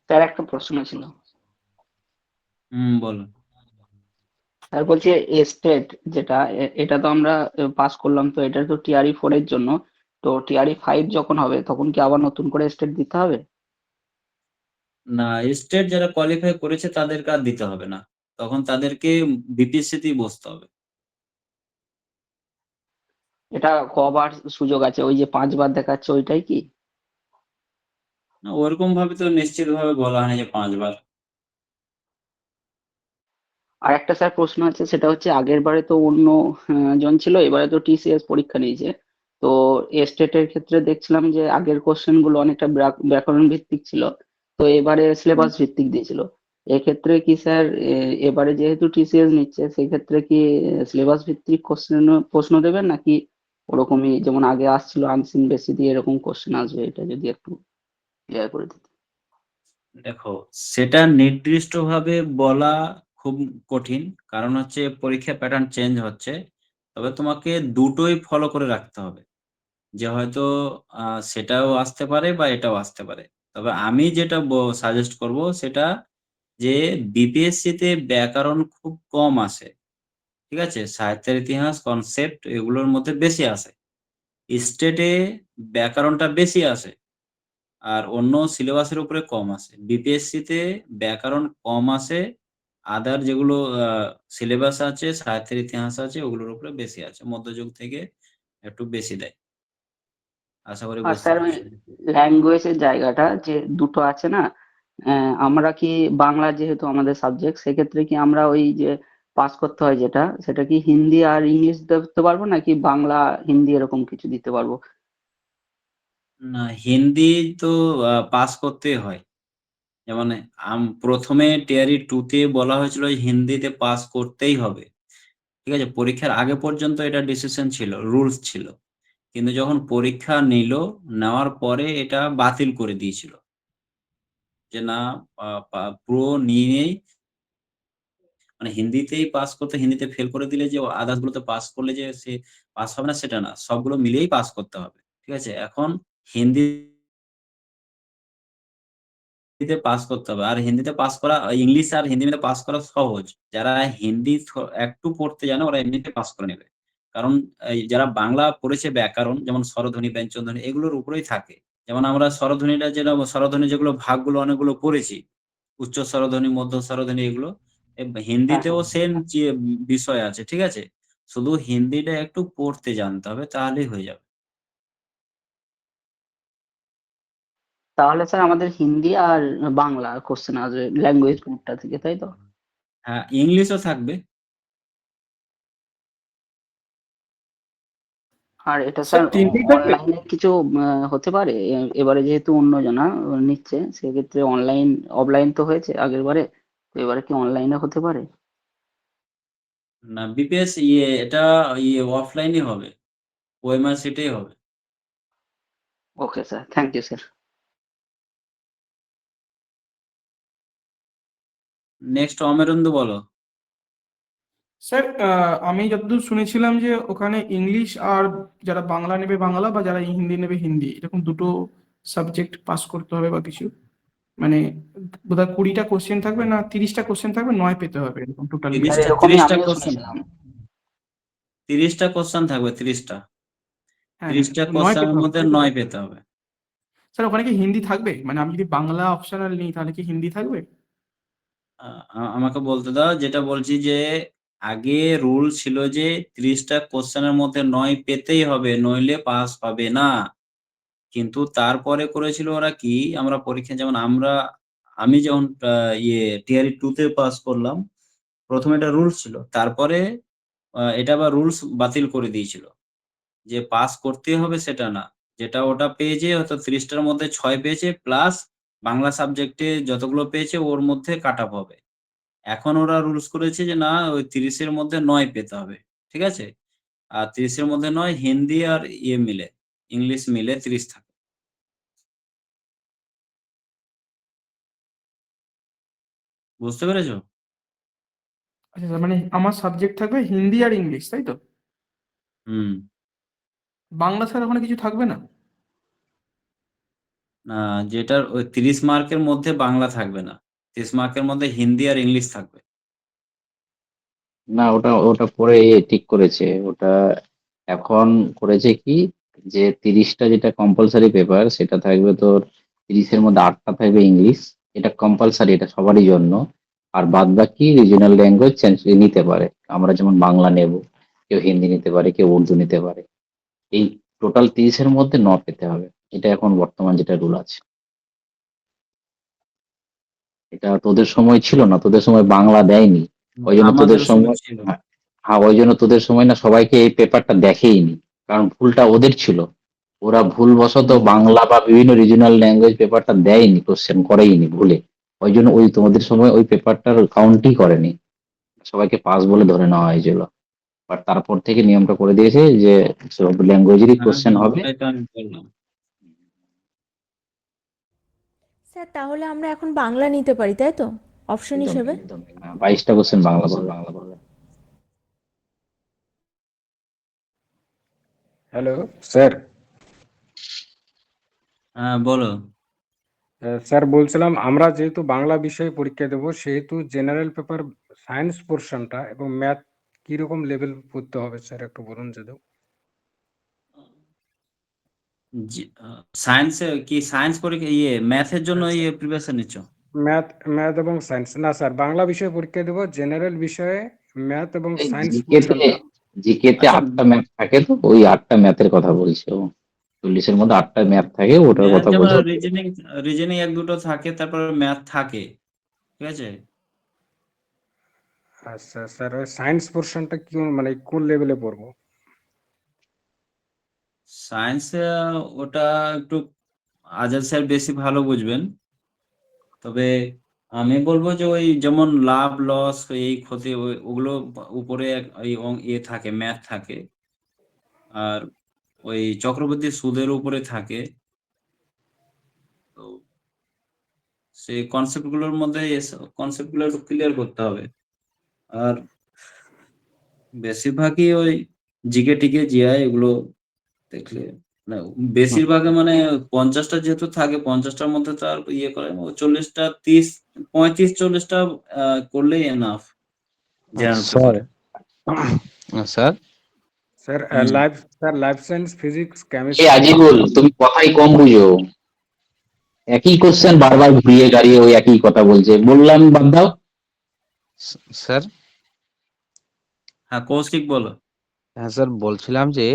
[SPEAKER 22] স্যার একটা প্রশ্ন ছিল।
[SPEAKER 1] বলো।
[SPEAKER 22] স্যার বলছি স্টেট যেটা এটা তো আমরা পাস করলাম, তো এটা তো টিআরই 4 এর জন্য, তো টিআরই 5 যখন হবে তখন কি আবার নতুন করে স্টেট দিতে হবে?
[SPEAKER 1] না, স্টেট যারা কোয়ালিফাই করেছে তাদেরকে আর দিতে হবে না, তখন তাদেরকে বিপিএসসিতেই বসতে হবে।
[SPEAKER 22] এটা কবার সুযোগ আছে? ওই যে 5 বার দেখাচ্ছে ওইটাই কি?
[SPEAKER 1] না, ওরকম ভাবে তো নিশ্চিত ভাবে বলা হয়নি যে 5 বার।
[SPEAKER 22] আর একটা স্যার প্রশ্ন আছে, সেটা হচ্ছে আগের বারে তো অন্য জন ছিল, এবারে তো টিসিএস পরীক্ষা নিয়েছে, তো স্টেটের ক্ষেত্রে দেখছিলাম যে আগের কোশ্চেন গুলো অনেকটা ব্যাকরণ ভিত্তিক ছিল, তো এবারে সিলেবাস ভিত্তিক দিয়েছিল। এক্ষেত্রে কি স্যার এবারে যেহেতু টিসিএস নিচ্ছে সেই ক্ষেত্রে কি সিলেবাস ভিত্তিক প্রশ্ন দেবেন, নাকি ওরকমই যেমন আগে আসছিল আনসিন বেসি দিয়ে এরকম কোশ্চেন আসবে? এটা যদি একটু ক্লিয়ার করে দিতে।
[SPEAKER 1] দেখো, সেটা নির্দিষ্টভাবে বলা খুব কঠিন, কারণ হচ্ছে পরীক্ষা প্যাটার্ন চেঞ্জ হচ্ছে। তবে তোমাকে দুটোই ফলো করে রাখতে হবে, যে হয়তো সেটাও আসতে পারে বা এটাও আসতে পারে। তবে আমি যেটা সাজেস্ট করব সেটা, যে বিপিএসসিতে ব্যাকরণ খুব কম আসে, ঠিক আছে? সাহিত্যের ইতিহাস, কনসেপ্ট এগুলোর মধ্যে বেশি আসে। স্টেটে ব্যাকরণটা বেশি আসে, আর অন্য সিলেবাসের উপরে কম আসে। বিপিএসসিতে ব্যাকরণ কম আসে, আদার যেগুলো সিলেবাস আছে, সাহিত্যের ইতিহাস আছে, ওগুলোর উপরে বেশি আছে। মধ্যযুগ থেকে একটু বেশি দেয়। আশা করি
[SPEAKER 22] আর
[SPEAKER 1] বুঝতে
[SPEAKER 22] স্যার ওই
[SPEAKER 1] পারছো।
[SPEAKER 22] ল্যাঙ্গুয়েজের জায়গাটা যে দুটো আছে না, আমরা কি বাংলা যেহেতু আমাদের সাবজেক্ট, সেক্ষেত্রে কি আমরা ওই যে পাস করতে হয় যেটা, সেটা কি হিন্দি আর ইংলিশ দিতে পারবো, নাকি বাংলা হিন্দি এরকম কিছু দিতে পারবো?
[SPEAKER 1] না, হিন্দি তো পাস করতেই হয়। যেমন প্রথমে টিআরই 2 তে বলা হয়েছিল হিন্দিতে পাস করতেই হবে, ঠিক আছে? পরীক্ষার আগে পর্যন্ত এটা ডিসিশন ছিল, রুলস ছিল। কিন্তু যখন পরীক্ষা নিল, নেওয়ার পরে এটা বাতিল করে দিয়েছিল, যে না, পুরো নিয়েই মানে হিন্দিতেই পাস করতে, হিন্দিতে ফেল করে দিলে যে আদার্স গুলোতে পাস করলে যে সে পাস হবে না, সেটা না, সবগুলো মিলিয়েই পাস করতে হবে, ঠিক আছে? এখন হিন্দিতে পাস করতে হবে, আর হিন্দিতে পাস করা, ইংলিশ আর হিন্দি মিলে পাস করা সহজ। যারা হিন্দি একটু পড়তে জানে ওরা এমনিতে পাস করে নেবে, কারণ এই যারা বাংলা পড়েছে ব্যাকরণ, যেমন স্বরধ্বনি, ব্যঞ্জনধ্বনি এগুলোর উপরেই থাকে। যেমন আমরা স্বরধ্বনিটা, যেটা স্বরধ্বনি যেগুলো ভাগগুলো অনেকগুলো পড়েছি, উচ্চ স্বরধ্বনি, মধ্য স্বরধ্বনি, এগুলো
[SPEAKER 22] হ্যাঁ
[SPEAKER 1] হিন্দিতেও
[SPEAKER 22] হ্যাঁ।
[SPEAKER 1] সেম বিষয় আছে, ঠিক আছে? শুধু হিন্দিটা একটু পড়তে জানতে হবে, তাহলেই হয়ে যাবে।
[SPEAKER 22] তাহলে স্যার আমাদের হিন্দি আর বাংলা কোশ্চেন আসবে ল্যাঙ্গুয়েজ গ্রুপটা থেকে, তাই তো?
[SPEAKER 1] হ্যাঁ, ইংলিশও থাকবে।
[SPEAKER 22] আর এটা
[SPEAKER 1] সব
[SPEAKER 22] স্যার
[SPEAKER 1] তিনটেই থাকবে।
[SPEAKER 22] অনলাইনে কিছু হতে পারে? এবারে যেহেতু অন্যজনা নিচ্ছে, সেক্ষেত্রে অনলাইন অফলাইন তো হয়েছে আগের বারে, তো এবারে কি অনলাইনে হতে পারে?
[SPEAKER 1] না, বিপিএস এটা অফলাইনই হবে। ওএমআর সিটেই হবে।
[SPEAKER 22] Okay sir, thank you sir.
[SPEAKER 1] Next Amerendu বলো।
[SPEAKER 12] স্যার আমি যতদূর শুনেছিলাম যে ওখানে ইংলিশ আর যারা বাংলা নেবে বাংলা বা যারা হিন্দি নেবে হিন্দি, এরকম দুটো সাবজেক্ট পাস করতে হবে বা কিছু, মানে বোধহয় 20টা কোশ্চেন থাকবে না 30টা কোশ্চেন থাকবে, 9 পেতে হবে এরকম টোটাল মিলে।
[SPEAKER 22] হ্যাঁ, এরকমই
[SPEAKER 1] 30টা
[SPEAKER 22] আমিও
[SPEAKER 1] কোশ্চেন
[SPEAKER 22] শুনেছিলাম।
[SPEAKER 1] 30টা কোশ্চেন থাকবে, 30টা
[SPEAKER 12] হ্যাঁ
[SPEAKER 1] 30টা
[SPEAKER 12] তো 9
[SPEAKER 1] কোশ্চেনের
[SPEAKER 12] পেতে হবে,
[SPEAKER 1] মধ্যে
[SPEAKER 12] তাই তো?
[SPEAKER 1] 9 পেতে হবে।
[SPEAKER 12] স্যার ওখানে কি হিন্দি থাকবে? মানে আমি যদি বাংলা অপশনাল নিই তাহলে কি হিন্দি থাকবে?
[SPEAKER 1] আমাকে বলতে দাও। যেটা বলছি যে আগে রুল ছিল যে 30টা কোশ্চেনের মধ্যে 9 পেতেই হবে, নইলে পাস পাবে না। কিন্তু তারপরে করেছিল ওরা কি, আমরা পরীক্ষা যেমন আমি যখন টিআরই 2 তে পাস করলাম, প্রথমে এটা রুলস ছিল, তারপরে এটা আবার রুলস বাতিল করে দিয়েছিল যে পাস করতেই হবে সেটা না। যেটা ওটা পেয়েছে হয়তো 30টার মধ্যে 6 পেয়েছে, প্লাস বাংলা সাবজেক্টে যতগুলো পেয়েছে ওর মধ্যে কাট অফ হবে। এখন ওরা রুলস করেছে যে না, ওই 30-এর মধ্যে 9 পেতে হবে, ঠিক আছে? আর 30-এর মধ্যে 9 হিন্দি আর মিলে, ইংলিশ মিলে 30 থাকে। বুঝতে পেরেছো?
[SPEAKER 12] আচ্ছা স্যার, মানে আমার সাবজেক্ট থাকবে হিন্দি আর ইংলিশ, তাই তো?
[SPEAKER 1] হুম।
[SPEAKER 12] বাংলা স্যার ওখানে কিছু থাকবে না?
[SPEAKER 1] না, যেটার ওই 30 মার্কের মধ্যে বাংলা থাকবে না, 30 মার্কের মধ্যে হিন্দি আর ইংলিশ থাকবে।
[SPEAKER 6] না, ওটা ওটা পরে ঠিক করেছে ওটা। এখন করেছে কি, যে 30টা যেটা কম্পালসারি পেপার সেটা থাকবে তোর, 30-এর মধ্যে 8টা থাকবে ইংলিশ, এটা কম্পালসারি, এটা সবারই জন্য। আর বাদ বাকি রিজিওনাল ল্যাঙ্গুয়েজ চেঞ্জ নিতে পারে, আমরা যেমন বাংলা নেব, কেউ হিন্দি নিতে পারে, কেউ উর্দু নিতে পারে। এই টোটাল 30-এর মধ্যে 9 পেতে হবে, এটা এখন বর্তমান যেটা রুল আছে। এটা তোদের সময় ছিল না, তোদের সময় বাংলা দেয়নি, ওই জন্য তোদের
[SPEAKER 1] আমাদের সময়
[SPEAKER 6] সময়,
[SPEAKER 1] ছিল।
[SPEAKER 6] হ্যাঁ ওই জন্য তোদের সময় না সবাইকে এই পেপারটা দেখেইনি, কারণ ভুলটা ওদের ছিল। ওরা ভুলবশত বাংলা বা বিভিন্ন রিজিওনাল ল্যাঙ্গুয়েজ পেপারটা দেয়নি, কোশ্চেন করেইনি ভুলে। ওই জন্য ওই তোমাদের সময় ওই পেপারটার কাউন্টই করেনি, সবাইকে পাস বলে ধরে নেওয়া হয়েছিল। বাট তারপর থেকে নিয়মটা করে দিয়েছে যে সব ল্যাঙ্গুয়েজেরই
[SPEAKER 1] হ্যাঁ
[SPEAKER 6] কোশ্চেন
[SPEAKER 1] হ্যাঁ,
[SPEAKER 6] হবে।
[SPEAKER 1] ওটাই তো আমি বললাম।
[SPEAKER 13] স্যার তাহলে আমরা এখন বাংলা নিতে পারি তাই তো, অপশন
[SPEAKER 6] একদম
[SPEAKER 13] হিসেবে?
[SPEAKER 6] একদম 22টা কোশ্চেন বাংলা পড়বে।
[SPEAKER 10] Hello sir.
[SPEAKER 1] হ্যাঁ বলো।
[SPEAKER 10] স্যার বলছিলাম আমরা যেহেতু বাংলা বিষয়ে পরীক্ষা দেবো, সেহেতু জেনারেল পেপার সায়েন্স পোর্শনটা এবং ম্যাথ কিরকম লেভেল পড়তে হবে স্যার একটু বলুন যদি।
[SPEAKER 1] সায়েন্সে কি, সায়েন্স পরীক্ষা ম্যাথের জন্য প্রিপারেশন নিচ্ছ?
[SPEAKER 10] ম্যাথ ম্যাথ এবং সায়েন্স না স্যার, বাংলা বিষয়ে পরীক্ষা দেবো, জেনারেল বিষয়ে ম্যাথ এবং সায়েন্স পোর্শনটা।
[SPEAKER 6] জিকেতে
[SPEAKER 1] আচ্ছা,
[SPEAKER 6] 8টা ম্যাথ থাকে, তো ওই 8টা ম্যাথের কথা বলছে ও। 40-এর মধ্যে 8টা ম্যাথ থাকে, ওটার
[SPEAKER 1] ম্যাথ
[SPEAKER 6] কথা
[SPEAKER 1] যেমন
[SPEAKER 6] বলছে।
[SPEAKER 1] রিজনিং, রিজনিং 1-2টো থাকে, তারপর ম্যাথ থাকে, ঠিক আছে?
[SPEAKER 10] আচ্ছা স্যার, ওই সায়েন্স পোর্শনটা কি মানে কোন লেভেলে পড়বো?
[SPEAKER 1] সায়েন্সে ওটা একটু আজাদ স্যার বেশি ভালো বুঝবেন, তবে আমি বলবো যে ওই যেমন লাভ লস, এই ক্ষতি, ওগুলো উপরে থাকে, ম্যাথ থাকে। আর ওই চক্রবর্তী সুদের উপরে থাকে, তো সেই কনসেপ্ট গুলোর মধ্যে কনসেপ্ট গুলো একটু ক্লিয়ার করতে হবে। আর বেশিরভাগই ওই জিকে টিকে জিআই এগুলো দেখলে, না বেশিরভাগ মানে 50টা যেহেতু থাকে, 50টার মধ্যে তো আর করে 40টা 35-40টা করলেই এনাফ জেনারেল
[SPEAKER 23] স্যার
[SPEAKER 1] পেপারে।
[SPEAKER 23] স্যার
[SPEAKER 10] স্যার
[SPEAKER 1] হুম।
[SPEAKER 10] লাইফ সায়েন্স, ফিজিক্স,
[SPEAKER 6] এই
[SPEAKER 10] কেমিস্ট্রি।
[SPEAKER 6] আজিবুল, তুমি কথাই কম বুঝো, একই কোশ্চেন বারবার ঘুরিয়ে গাড়িয়ে ওই একই কথা বলছে, বললাম বাদ দাও।
[SPEAKER 23] স্যার
[SPEAKER 1] হ্যাঁ কৌশিক বলো।
[SPEAKER 23] হ্যাঁ স্যার, বলছিলাম যে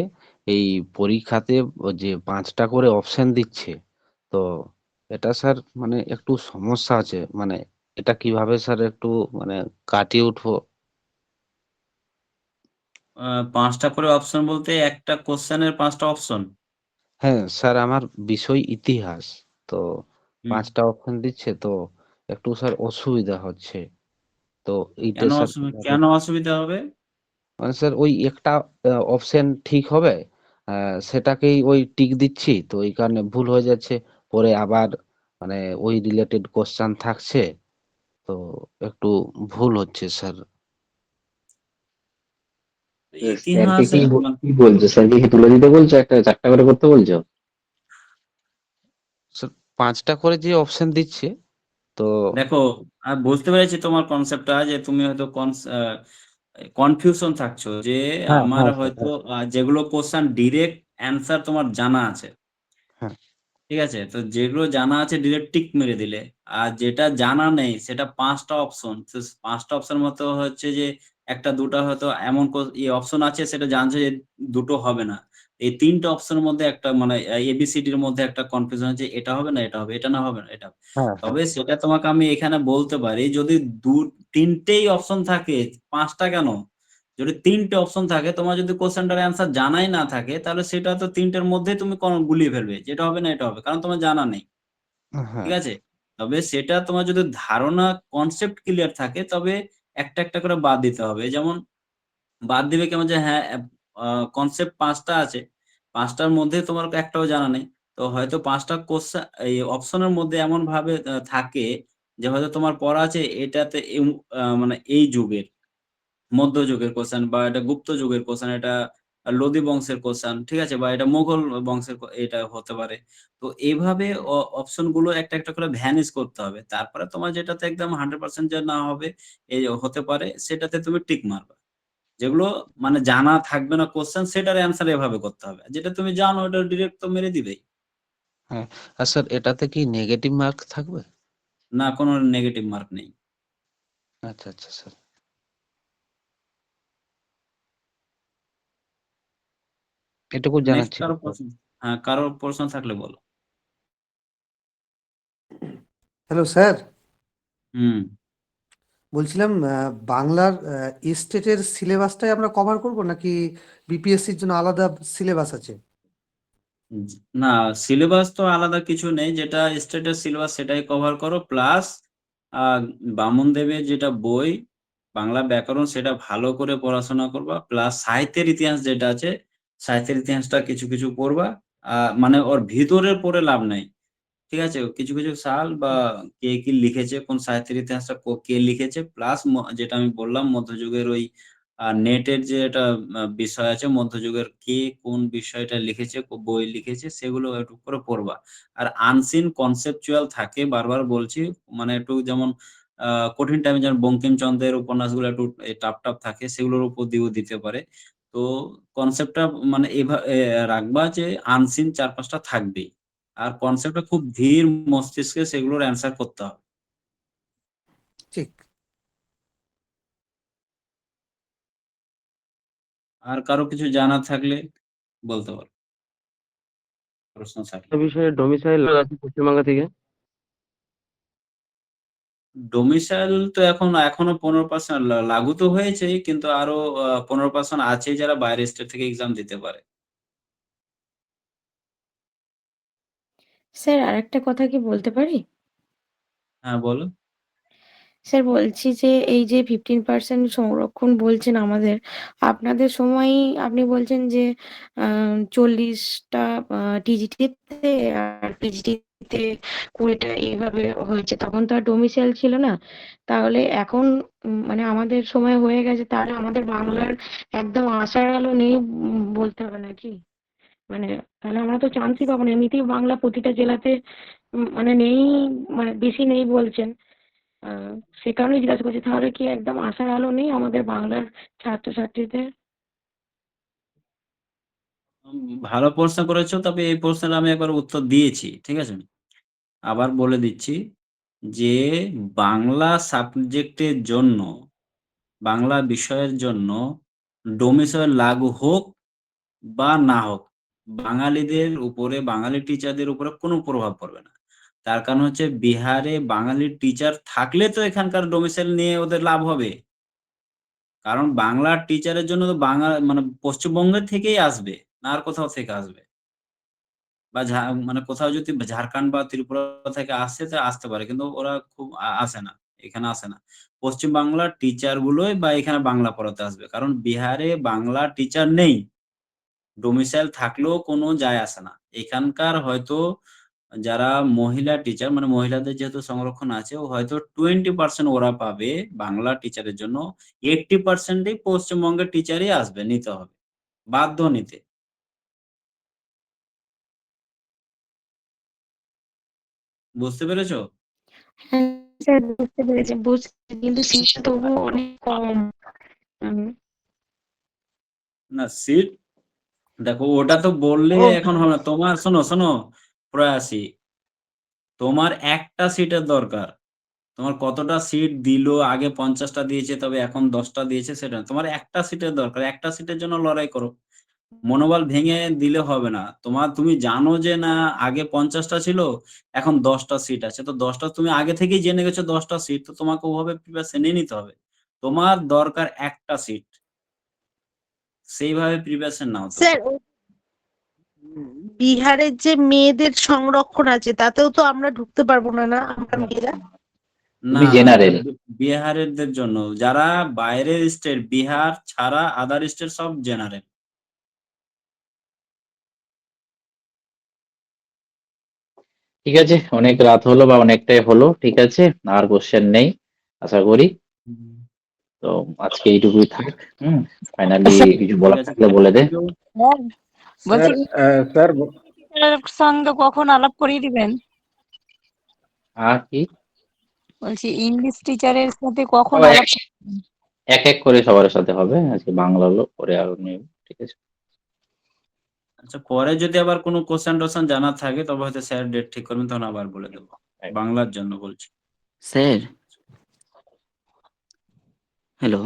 [SPEAKER 23] এই পরীক্ষাতে যে 5টা করে অপশন দিচ্ছে, তো এটা স্যার মানে একটু সমস্যা আছে, মানে এটা কিভাবে স্যার একটু মানে কাটিয়ে উঠবো?
[SPEAKER 1] 5টা করে অপশন বলতে একটা কোশ্চেনের 5টা অপশন?
[SPEAKER 23] হ্যাঁ স্যার, আমার বিষয় ইতিহাস, তো
[SPEAKER 1] হুম।
[SPEAKER 23] 5টা অপশন দিচ্ছে, তো একটু স্যার অসুবিধা হচ্ছে, তো এইটা
[SPEAKER 1] কেন
[SPEAKER 23] স্যার
[SPEAKER 1] কেন অসুবিধা হবে?
[SPEAKER 23] মানে স্যার ওই একটা অপশন ঠিক হবে, সেটাকেই ওই টিক দিচ্ছি, তো এই কারণে ভুল হয়ে যাচ্ছে। পরে আবার মানে ওই রিলেটেড কোশ্চেন থাকছে, তো একটু ভুল হচ্ছে স্যার।
[SPEAKER 6] স্যারকে
[SPEAKER 1] ইতিহাসে
[SPEAKER 6] কি বলছো? স্যারকে কি তুলে দিতে বলছো, একটা 4টা করে করতে বলছো?
[SPEAKER 23] স্যার 5টা করে যে অপশন দিচ্ছে, তো
[SPEAKER 1] দেখো, বুঝতে পেরেছি তোমার কনসেপ্টটা, যে তুমি হয়তো কনফিউশন থাকছো যে
[SPEAKER 23] হ্যাঁ
[SPEAKER 1] আমার
[SPEAKER 23] হ্যাঁ স্যার,
[SPEAKER 1] হয়তো
[SPEAKER 23] হ্যাঁ
[SPEAKER 1] যেগুলো কোশ্চেন ডিরেক্ট অ্যান্সার তোমার জানা আছে,
[SPEAKER 23] হ্যাঁ
[SPEAKER 1] ঠিক আছে, তো যেগুলো জানা আছে ডিরেক্ট টিক মেরে দিলে, আর যেটা জানা নেই সেটা 5টা অপশন, 5টা অপশন মতো হচ্ছে যে একটা দুটা হয়তো এমন অপশন আছে সেটা জানছে যে দুটো হবে না, এই 3টে অপশনের মধ্যে একটা মানে এবিসিডির মধ্যে একটা কনফিউশন আছে, এটা হবে না এটা হবে, এটা না হবে না এটা হবে।
[SPEAKER 23] হ্যাঁ হ্যাঁ
[SPEAKER 1] তবে সেটা তোমাকে আমি এখানে বলতে পারি, যদি তিনটেই অপশন থাকে, 5টা কেন, যদি 3টে অপশন থাকে, তোমার যদি কোশ্চেনটার অ্যান্সার জানাই না থাকে, তাহলে সেটা তো 3টের মধ্যেই তুমি গুলিয়ে ফেলবে, যেটা হবে না এটা হবে, কারণ তোমার জানা নেই,
[SPEAKER 23] হ্যাঁ
[SPEAKER 1] ঠিক আছে। তবে সেটা তোমার যদি ধারণা কনসেপ্ট ক্লিয়ার থাকে, তবে একটা একটা করে বাদ দিতে হবে। যেমন বাদ দিবে কেমন, যে হ্যাঁ কনসেপ্ট 5টা আছে, 5টার মধ্যে তোমার একটাও জানা নেই, তো হয়তো 5টা কোশ্চেন এই অপশনের মধ্যে এমন ভাবে থাকে যে হয়তো তোমার পড়া আছে এটাতে মানে এই যুগের মধ্যযুগের কোশ্চেন, বা এটা গুপ্ত যুগের কোশ্চেন, এটা লোদী বংশের কোশ্চেন, ঠিক আছে, বা এটা মোগল বংশের এটা হতে পারে। তো এইভাবে অপশন গুলো একটা একটা করে ভ্যানিশ করতে হবে, তারপরে তোমার যেটাতে একদম 100% যে না হবে, এই হতে পারে, সেটাতে তুমি টিক মারবা। যেগুলো মানে জানা থাকবে না কোশ্চেন, সেটার অ্যান্সার এভাবে করতে হবে, আর যেটা তুমি জানো ওটা ডিরেক্ট তো মেরে দিবেই।
[SPEAKER 23] হ্যাঁ। আর স্যার এটাতে কি নেগেটিভ মার্ক থাকবে?
[SPEAKER 1] না, কোনো নেগেটিভ মার্ক নেই।
[SPEAKER 23] আচ্ছা আচ্ছা স্যার। এটুকু জানার
[SPEAKER 1] নেক্সট
[SPEAKER 23] ছিল
[SPEAKER 1] কারো
[SPEAKER 23] স্যার।
[SPEAKER 1] প্রশ্ন? হ্যাঁ, কারো প্রশ্ন থাকলে বলো।
[SPEAKER 5] হ্যালো স্যার,
[SPEAKER 1] হুম।
[SPEAKER 5] বলছিলাম বাংলার স্টেটের সিলেবাসটাই আমরা কভার করব নাকি বিপিএসসির জন্য আলাদা সিলেবাস আছে?
[SPEAKER 1] না, সিলেবাস তো আলাদা কিছু নেই, যেটা স্টেটের সিলেবাস সেটাই কভার করো, প্লাস বামন দেবের যেটা বই বাংলা ব্যাকরণ সেটা ভালো করে পড়াশোনা করবা, প্লাস সাহিত্যের ইতিহাস যেটা আছে সাহিত্যের ইতিহাসটা কিছু কিছু পড়বা। মানে ওর ভিতরে পড়ে লাভ নাই, ঠিক আছে, কিছু কিছু সাল বা কে কি লিখেছে, কোন সাহিত্যের ইতিহাসটা কে লিখেছে, প্লাস যেটা আমি বললাম মধ্যযুগের ওই নেটের যে একটা বিষয় আছে, মধ্যযুগের কে কোন বিষয়টা লিখেছে, বই লিখেছে, সেগুলো একটু করে পড়বা। আর আনসিন কনসেপচুয়াল থাকে, বারবার বলছি, মানে একটু যেমন কঠিন টাইমে যেমন বঙ্কিমচন্দ্রের উপন্যাসগুলো একটু টাফ টাফ থাকে, সেগুলোর উপর দিয়েও দিতে পারে। তো কনসেপ্টটা মানে এভাবে রাখবা যে আনসিন 4-5টা থাকবেই, আর কনসেপ্টটা খুব ধীর মস্তিষ্কে সেগুলোর অ্যান্সার করতে হবে।
[SPEAKER 5] ঠিক।
[SPEAKER 1] আর কারো কিছু জানার থাকলে বলতে পারো, প্রশ্ন থাকলে।
[SPEAKER 14] বিষয়ে ডোমিসাইল আছে পশ্চিমবঙ্গ থেকে।
[SPEAKER 1] ডোমিসাইল তো এখনো 15% লাগু তো হয়েছেই, কিন্তু আরো 15% আছে যারা বাইরের স্টেট থেকে এক্সাম দিতে পারে।
[SPEAKER 9] স্যার আরেকটা কথা কি বলতে পারি?
[SPEAKER 1] হ্যাঁ, বলো।
[SPEAKER 9] স্যার বলছি যে এই যে 15% সংরক্ষণ বলছেন আমাদের, আপনাদের সময়ই আপনি বলছেন যে 40টা টিজিটিতে আর পিজিটিতে 20টা এইভাবে হয়েছে, তখন তো আর ডোমিসাইল ছিল না। তাহলে এখন মানে আমাদের সময় হয়ে গেছে, তাহলে আমাদের বাংলার একদম আশার আলো নেই বলতে হবে নাকি? মানে তাহলে আমরা তো চান্সই পাবো না, এমনিতেই বাংলা প্রতিটা জেলাতে মানে নেই, মানে বেশি নেই বলছেন। আহ সে কারণে জিজ্ঞাসা করছি, তাহলে কি একদম আশার আলো নেই আমাদের বাংলার ছাত্রছাত্রীদের?
[SPEAKER 1] ভালো প্রশ্ন করেছো, তবে এই প্রশ্নের আমি একবার উত্তর দিয়েছি, ঠিক আছে, আবার বলে দিচ্ছি, যে বাংলা সাবজেক্টের জন্য, বাংলা বিষয়ের জন্য ডোমিসাইল লাগু হোক বা না হোক, বাঙালিদের উপরে, বাঙালি টিচারদের উপরে কোনো প্রভাব পড়বে না। তার কারণ হচ্ছে বিহারে বাঙালি টিচার থাকলে তো এখানকার ডোমিসাইল নিয়ে ওদের লাভ হবে, কারণ বাংলা টিচারের জন্য তো মানে পশ্চিমবঙ্গের থেকেই আসবে, না আর কোথাও থেকে আসবে, বা মানে কোথাও যদি ঝাড়খণ্ড বা ত্রিপুরা থেকে আসছে তো আসতে পারে, কিন্তু ওরা খুব আসে না, এখানে আসে না। পশ্চিম বাংলার টিচার গুলোই বা এখানে বাংলা পড়াতে আসবে, কারণ বিহারে বাংলা টিচার নেই, ডোমিসাইল থাকলেও কোনো যায় আসে না। এখানকার হয়তো যারা মহিলা টিচার মানে মহিলাদের যেহেতু সংরক্ষণ আছে হয়তো 20% ওরা পাবে বাংলা টিচারের জন্য, 80%ই পশ্চিমবঙ্গের টিচারই আসবে, নিতে হবে, বাধ্য নিতে। বুঝতে পেরেছো?
[SPEAKER 9] হ্যাঁ স্যার, বুঝতে পেরেছি, বুঝছি, কিন্তু সিটটা তবুও অনেক কম। হুম।
[SPEAKER 1] না সিট দেখো ওটা তো বললে
[SPEAKER 4] ও
[SPEAKER 1] এখন হবে না। তোমার শোনো প্রয়াসী, তোমার একটা সিটের দরকার। তোমার কতটা সিট দিল, আগে 50টা দিয়েছে তবে এখন 10টা দিয়েছে সেটা না। তোমার একটা সিটের দরকার, একটা সিটের জন্য লড়াই করো। মনোবল ভেঙে দিলে হবে না। তুমি জানো যে না আগে 50টা ছিল, এখন 10টা সিট আছে, তো 10টা তুমি আগে থেকেই জেনে গেছো 10টা সিট, তো তোমাকে ওভাবে প্রিপারেশন নিয়ে নিতে হবে। তোমার দরকার একটা সিট, সেইভাবে প্রিপারেশন নাও তুমি।
[SPEAKER 4] স্যার, বিহারের যে মেয়েদের সংরক্ষণ আছে তাতেও তো আমরা ঢুকতে পারবো না, না আমরা মেয়েরা?
[SPEAKER 1] না
[SPEAKER 6] তুমি জেনারেল।
[SPEAKER 1] বিহারেরদের জন্য, যারা বাইরের স্টেট, বিহার ছাড়া আদার স্টেট সব জেনারেল।
[SPEAKER 6] ঠিক আছে, অনেক রাত হলো বা অনেকটাই হলো, ঠিক আছে, আর কোশ্চেন নেই আশা করি। তো আজকে এইটুকুই থাক। ফাইনালি কিছু
[SPEAKER 1] ঠিক
[SPEAKER 6] বলার
[SPEAKER 1] আছে,
[SPEAKER 6] থাকলে বলে দে।
[SPEAKER 10] স্যার,
[SPEAKER 17] বলছি
[SPEAKER 10] স্যার
[SPEAKER 17] এর সঙ্গে কখন আলাপ করিয়ে দিবেন?
[SPEAKER 6] আর কি?
[SPEAKER 17] বলছি ইংলিশ টিচারের সাথে কখন
[SPEAKER 6] ও
[SPEAKER 17] আলাপ?
[SPEAKER 6] এক এক করে সবার সাথে হবে, আজকে বাংলা হলো, পরে আরো নেব, ঠিক আছে।
[SPEAKER 1] আচ্ছা পরে যদি আবার কোনো কোশ্চেন টোশ্চেন জানার থাকে তবে হয়তো স্যার ডেট ঠিক করবেন, তখন আবার বলে দেবো। বাংলার জন্য বলছি।
[SPEAKER 7] স্যার, হ্যালো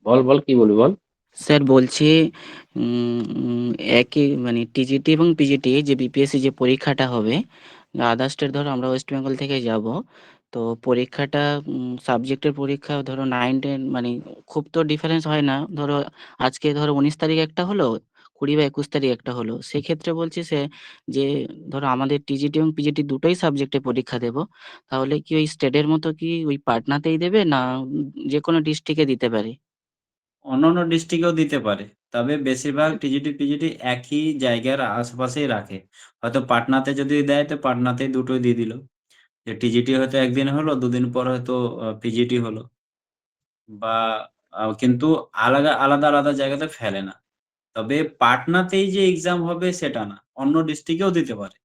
[SPEAKER 6] বল বল কি বলবি বল।
[SPEAKER 7] স্যার, বলছি একই মানে টিজিটি এবং পিজিটি যে বিপিএসসি যে পরীক্ষাটা হবে, আদার স্টেট ধরো আমরা ওয়েস্ট বেঙ্গল থেকে যাব, তো পরীক্ষাটা সাবজেক্টের পরীক্ষা ধরো 9-10 মানে খুব তো ডিফারেন্স হয় না, ধরো আজকে ধরো 19 তারিখ একটা হলো, 20 বা 21 তারিখ একটা হলো, সেক্ষেত্রে বলছি সে যে ধরো আমাদের টিজিটি এবং পিজিটি দুটোই সাবজেক্টে পরীক্ষা দেব, তাহলে কি ওই স্টেটের মতো কি ওই পাটনাতেই দেবে না যে কোনো ডিস্ট্রিক্টে দিতে পারে?
[SPEAKER 1] অন্যান্য ডিস্ট্রিক্টেও দিতে পারে, তবে বেশিরভাগ টিজিটি পিজিটি একই জায়গার আশেপাশেই রাখে। হয়তো পাটনাতে যদি দেয় তো পাটনাতেই দুটোই দিয়ে দিল, যে টিজিটি হয়তো একদিন হলো, দুদিন পর হয়তো পিজিটি হলো, বা কিন্তু আলাদা আলাদা আলাদা জায়গাতে ফেলে না। তবে পাটনাতেই যে এক্সাম হবে সেটা না, অন্য ডিস্ট্রিক্টেও দিতে পারে।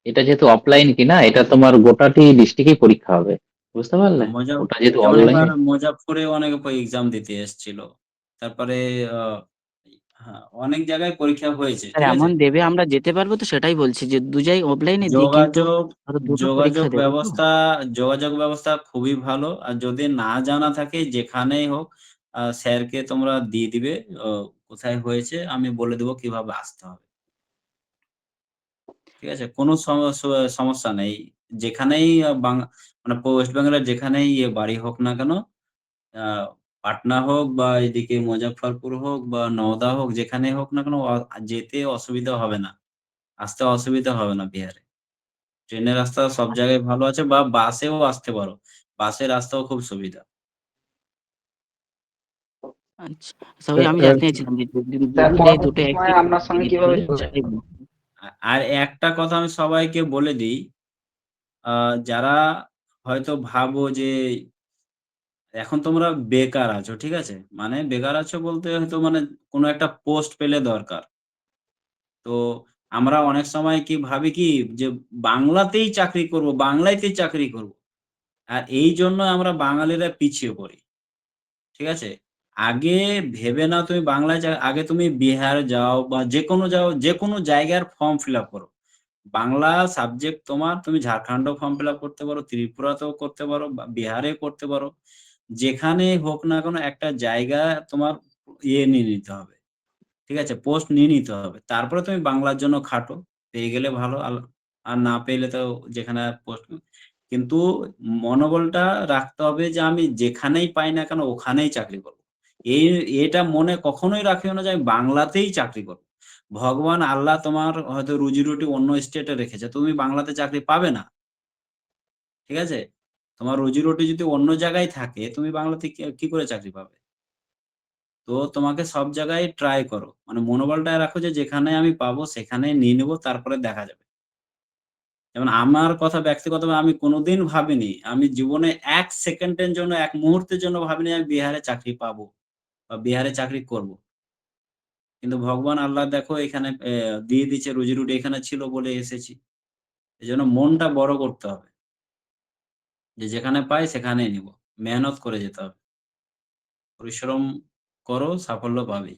[SPEAKER 6] এটা যেহেতু অফলাইন কিনা, এটা তোমার গোটাটি ডিস্ট্রিক্টেই পরীক্ষা হবে, বুঝতে পারলে। ওটা যেহেতু
[SPEAKER 1] যেমন
[SPEAKER 6] অনলাইন।
[SPEAKER 1] এবার মুজাফফরে অনেকে এক্সাম দিতে এসেছিল। তারপরে অনেক জায়গায় পরীক্ষা হয়েছে,
[SPEAKER 7] স্যার
[SPEAKER 1] ঠিক আছে।
[SPEAKER 7] এমন দেবে আমরা যেতে পারবো তো, সেটাই বলছি যে দু জায়গায় অফলাইনে দিই কিন্তু
[SPEAKER 1] যোগাযোগ
[SPEAKER 7] ধরো দুটো
[SPEAKER 1] যোগাযোগ
[SPEAKER 7] পরীক্ষা দেবো তো।
[SPEAKER 1] ব্যবস্থা যোগাযোগ ব্যবস্থা খুবই ভালো। আর যদি না জানা থাকে যেখানেই হোক, স্যারকে তোমরা দিয়ে দিবে, কোথায় হয়েছে আমি বলে দেবো কিভাবে আসতে হবে। ঠিক আছে, কোনো সমস্যা নেই। যেখানেই মানে ওয়েস্ট বেঙ্গলের যেখানেই বাড়ি হোক না কেন, পাটনা হোক বা এদিকে মুজাফফরপুর হোক বা নওদা হোক, যেখানেই হোক না কেন যেতে অসুবিধা হবে না, আসতে অসুবিধা হবে না বিহারে। ট্রেনের রাস্তা সব জায়গায় ভালো আছে, বা বাসেও আসতে পারো, বাসের রাস্তাও খুব সুবিধা।
[SPEAKER 7] আচ্ছা সবাই আমি জানতে চাইছিলাম যে যদি
[SPEAKER 22] স্যার
[SPEAKER 7] যদি দেয় দুটো
[SPEAKER 22] পরবর্তী
[SPEAKER 7] একই
[SPEAKER 22] সময়ে আপনার সঙ্গে কিভাবে যোগাযোগ
[SPEAKER 7] সেটাই
[SPEAKER 22] করব?
[SPEAKER 7] বলছি।
[SPEAKER 1] আর একটা কথা আমি সবাইকে বলে দিই, যারা হয়তো ভাবো যে এখন তোমরা বেকার আছো, ঠিক আছে, মানে বেকার আছো বলতে হয়তো মানে কোনো একটা পোস্ট পেলে দরকার। তো আমরা অনেক সময় কি ভাবি কি যে বাংলাতেই চাকরি করব, বাংলাতেই চাকরি করব। আর এই জন্য আমরা বাঙালিরা পিছিয়ে পড়ি, ঠিক আছে। আগে ভেবে নাও তুমি বাংলায় আগে তুমি বিহার যাও বা যে কোনো জায়গার ফর্ম ফিল আপ করো, বাংলা সাবজেক্ট তোমার, তুমি ঝাড়খণ্ডেও ফর্ম ফিল আপ করতে পারো, ত্রিপুরাতেও করতে পারো, বা বিহারে করতে পারো, যেখানে হোক না কোনো একটা জায়গা তোমার নিয়ে নিতে হবে, ঠিক আছে, পোস্ট নিয়ে নিতে হবে। তারপরে তুমি বাংলার জন্য খাটো, পেয়ে গেলে ভালো, আর না পেলে তো যেখানে পোস্ট। কিন্তু মনোবলটা রাখতে হবে যে আমি যেখানেই পাই না কেন ওখানেই চাকরি করব। এই এটা মনে কখনোই রাখিও না যে আমি বাংলাতেই চাকরি করব। ভগবান আল্লাহ তোমার হয়তো রুজি রুটি অন্য স্টেটে রেখেছে, তুমি বাংলাতে চাকরি পাবে না, ঠিক আছে। তোমার রুজি রুটি যদি অন্য জায়গায় থাকে তুমি বাংলাতে কি করে চাকরি পাবে? তো তোমাকে সব জায়গায় ট্রাই করো, মানে মনোবলটা রাখো যে যেখানে আমি পাবো সেখানে নিয়ে নেবো, তারপরে দেখা যাবে। যেমন আমার কথা ব্যক্তিগতভাবে আমি কোনোদিন ভাবিনি, আমি জীবনে ১ সেকেন্ডের জন্য ১ মুহূর্তের জন্য ভাবিনি আমি বিহারে চাকরি পাবো বা বিহারে চাকরি করব। কিন্তু ভগবান আল্লাহ দেখো এখানে দিয়ে দিয়েছে, রুজি-রুটি এখানে ছিল বলে এসেছি। এজন্য মনটা বড় করতে হবে। যে যেখানে পাই সেখানেই নিবো। মেহনত করে যেতে হবে। পরিশ্রম করো, সাফল্য পাবেই।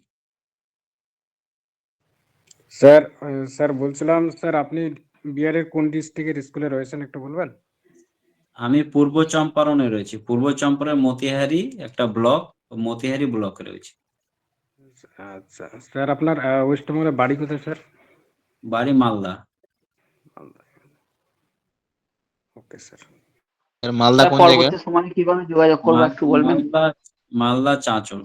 [SPEAKER 10] স্যার বলছিলাম স্যার আপনি বিহারের কোন ডিস্ট্রিক্টের স্কুলে রয়েছেন একটু বলবেন?
[SPEAKER 1] আমি পূর্ব চম্পারণে রয়েছি। পূর্ব চম্পারণ মতিহারি একটা ব্লক, মতিহারি ব্লকে রয়েছি।
[SPEAKER 10] আচ্ছা স্যার আপনার ওয়েস্ট বেঙ্গলে বাড়ি কোথায় স্যার?
[SPEAKER 1] বাড়ি Malda.
[SPEAKER 10] Okay sir.
[SPEAKER 23] Malda
[SPEAKER 22] sir
[SPEAKER 23] কোন জায়গায়?
[SPEAKER 22] পরবর্তী সময়ে কিভাবে যোগাযোগ করবো একটু বলবেন?
[SPEAKER 1] মালদা চাঁচল।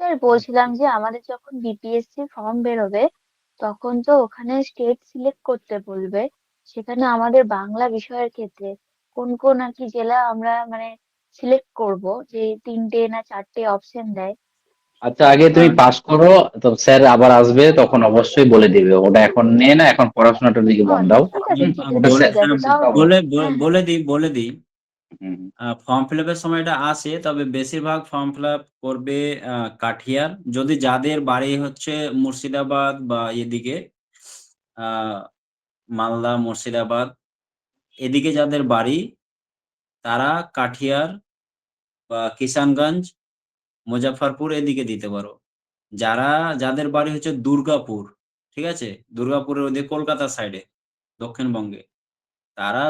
[SPEAKER 8] স্যার বলছিলাম যে আমাদের যখন বিপিএসসি ফর্ম বেরোবে তখন তো ওখানে স্টেট সিলেক্ট করতে বলবে, সেখানে আমাদের বাংলা বিষয়ের ক্ষেত্রে কোন কোন আর কি জেলা আমরা মানে সিলেক্ট করব, যে 3টে না 4টে অপশন দেয়।
[SPEAKER 6] আচ্ছা, আগে তুমি পাস করো, তো স্যার আবার আসবে, তখন অবশ্যই বলে দিবে। ওটা এখন নিয়ে না, এখন পড়াশোনাটার দিকে মন দাও।
[SPEAKER 8] ঠিক আছে ঠিক
[SPEAKER 6] ওটা
[SPEAKER 8] আছে
[SPEAKER 6] স্যার
[SPEAKER 8] ঠিক আছে তাহলে হ্যাঁ
[SPEAKER 1] বলে দিই।
[SPEAKER 6] হুম।
[SPEAKER 1] ফর্ম ফিল আপের সময় এটা আসে, তবে বেশিরভাগ ফর্ম ফিল আপ করবে কাঠিয়ার। যদি যাদের বাড়ি হচ্ছে মুর্শিদাবাদ বা এদিকে মালদা, মুর্শিদাবাদ এদিকে যাদের বাড়ি, তারা কাঠিয়ার বা কিষানগঞ্জ, মুজাফফরপুর এদিকে দিতে পারো। যাদের বাড়ি হচ্ছে দুর্গাপুর, ঠিক আছে? দুর্গাপুরের ওদিকে কলকাতার সাইডে, দক্ষিণবঙ্গে, তারা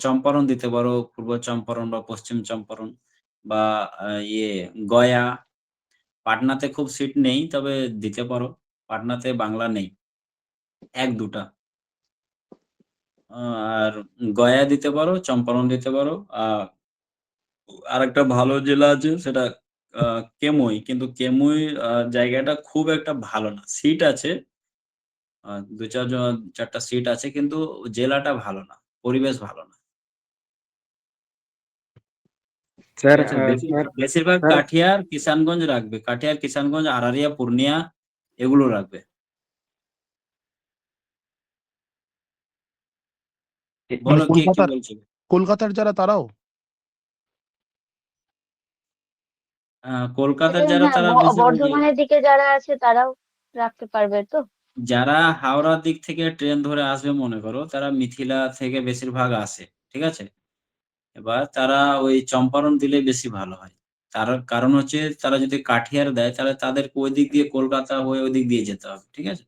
[SPEAKER 1] চম্পারণ দিতে পারো, পূর্ব চম্পারণ বা পশ্চিম চম্পারণ বা গয়া। পাটনাতে খুব সিট নেই, তবে দিতে পারো। পাটনাতে বাংলা নেই, ১-২টা। আর গয়া দিতে পারো, চম্পারণ দিতে পারো। আরেকটা ভালো জেলা আছে সেটা কেমুই। কিন্তু কেমুই জায়গাটা খুব একটা ভালো না। সিট আছে, ২-৪টা সিট আছে, কিন্তু জেলাটা ভালো না, পরিবেশ ভালো না।
[SPEAKER 10] স্যার
[SPEAKER 1] ঠিক আছে? বেশিরভাগ
[SPEAKER 10] স্যার
[SPEAKER 1] কাঠিয়ার, কিষানগঞ্জ রাখবে। কাঠিয়ার, কিষানগঞ্জ, আরারিয়া, পূর্ণিয়া এগুলো রাখবে।
[SPEAKER 3] মানে
[SPEAKER 1] বলো কি বলছো?
[SPEAKER 3] কলকাতার যারা তারাও?
[SPEAKER 1] কলকাতার যারা,
[SPEAKER 8] হ্যাঁ
[SPEAKER 1] তারা বেশি ওই যে
[SPEAKER 8] বর্ধমানের দিকে যারা আছে তারাও রাখতে পারবে তো?
[SPEAKER 1] যারা হাওড়ার দিক থেকে ট্রেন ধরে আসবে মনে করো, তারা মিথিলা থেকে বেশিরভাগ আসে। ঠিক আছে? এবার তারা ওই চম্পারণ দিলে বেশি ভালো হয়। তার কারণ হচ্ছে তারা যদি কাঠিয়ার দেয় তাহলে তাদেরকে ওই দিক দিয়ে কলকাতা হয়ে ওই দিক দিয়ে যেতে হবে। ঠিক আছে?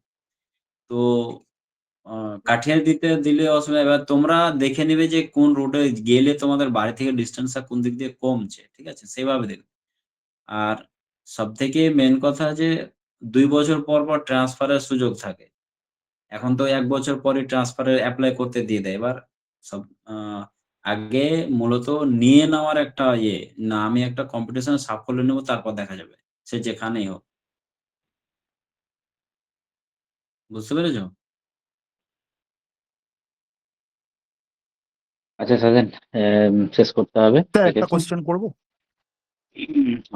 [SPEAKER 1] তো কাঠিয়ার দিলে অসুবিধা। এবার তোমরা দেখে নিবে যে কোন রুটে গেলে তোমাদের বাড়ি থেকে ডিসট্যান্সটা কোন দিক দিয়ে কমছে। ঠিক আছে? সেভাবে দেখবে। আর সবথেকে মেইন কথা যে ২ বছর পর ট্রান্সফারের সুযোগ থাকে। এখন তো ১ বছর পরে ট্রান্সফারের এপ্লাই করতে দিয়ে দেয়। এবার সব আ আগে মূলত নিয়ে নেওয়ার একটা না আমি একটা কম্পিটিশনে সাফল্য নেব, তারপর দেখা যাবে। সে যেখানেই হোক। বুঝতে পেরেছ?
[SPEAKER 6] আচ্ছা সাজেন, শেষ করতে হবে।
[SPEAKER 3] স্যার
[SPEAKER 6] ঠিক
[SPEAKER 3] একটা
[SPEAKER 6] আছে?
[SPEAKER 3] কোশ্চেন করবো?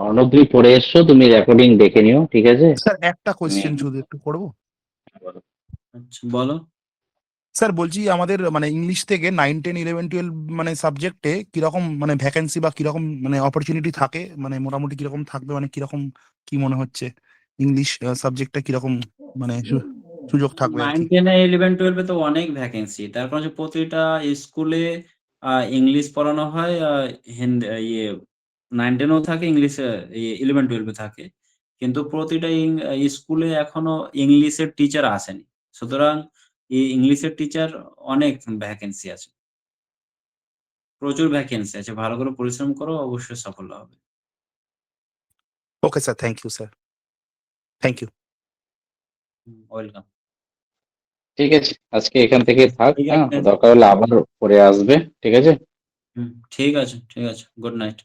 [SPEAKER 6] অর্ণব, তুমি পড়ে এসছো, তুমি রেকর্ডিং দেখে নিও। ঠিক আছে?
[SPEAKER 3] স্যার একটা
[SPEAKER 6] তুমি
[SPEAKER 3] কোশ্চেন শুধু একটু করবো?
[SPEAKER 1] আচ্ছা বলো।
[SPEAKER 3] স্যার বলছি আমাদের মানে ইংলিশ থেকে 9, 10, 11, 12 মানে সাবজেক্টে কিরকম মানে ভ্যাকেন্সি বা কিরকম মানে অপরচুনিটি থাকে, মানে মোটামুটি কিরকম থাকবে, মানে কিরকম কি মনে হচ্ছে ইংলিশ সাবজেক্টটা কিরকম মানে সুযোগ থাকবে আর
[SPEAKER 1] 9,
[SPEAKER 3] কি?
[SPEAKER 1] 10 এ 11, 12 এ তো অনেক ভ্যাকেন্সি। তার কারণ হচ্ছে প্রতিটা স্কুলে ইংলিশ পড়ানো হয়। হিন্দি 9, 10 এও থাকে, ইংলিশে 11, 12 এ থাকে। কিন্তু প্রতিটা স্কুলে এখনো ইংলিশের টিচার আসেনি। সুতরাং ইংলিশের টিচার অনেক ভ্যাকেন্সি আছে। প্রচুর ভ্যাকেন্সি আছে। ভালো করে পরিশ্রম করো, অবশ্যই সাফল্য হবে।
[SPEAKER 3] Okay sir, thank you sir, thank you.
[SPEAKER 1] Welcome.
[SPEAKER 6] ঠিক আছে, আজকে এখান থেকে থাক।
[SPEAKER 1] ঠিক
[SPEAKER 6] হ্যাঁ,
[SPEAKER 1] আছে।
[SPEAKER 6] দরকার হলে আবার পরে আসবে। ঠিক আছে?
[SPEAKER 1] ঠিক আছে। Good night.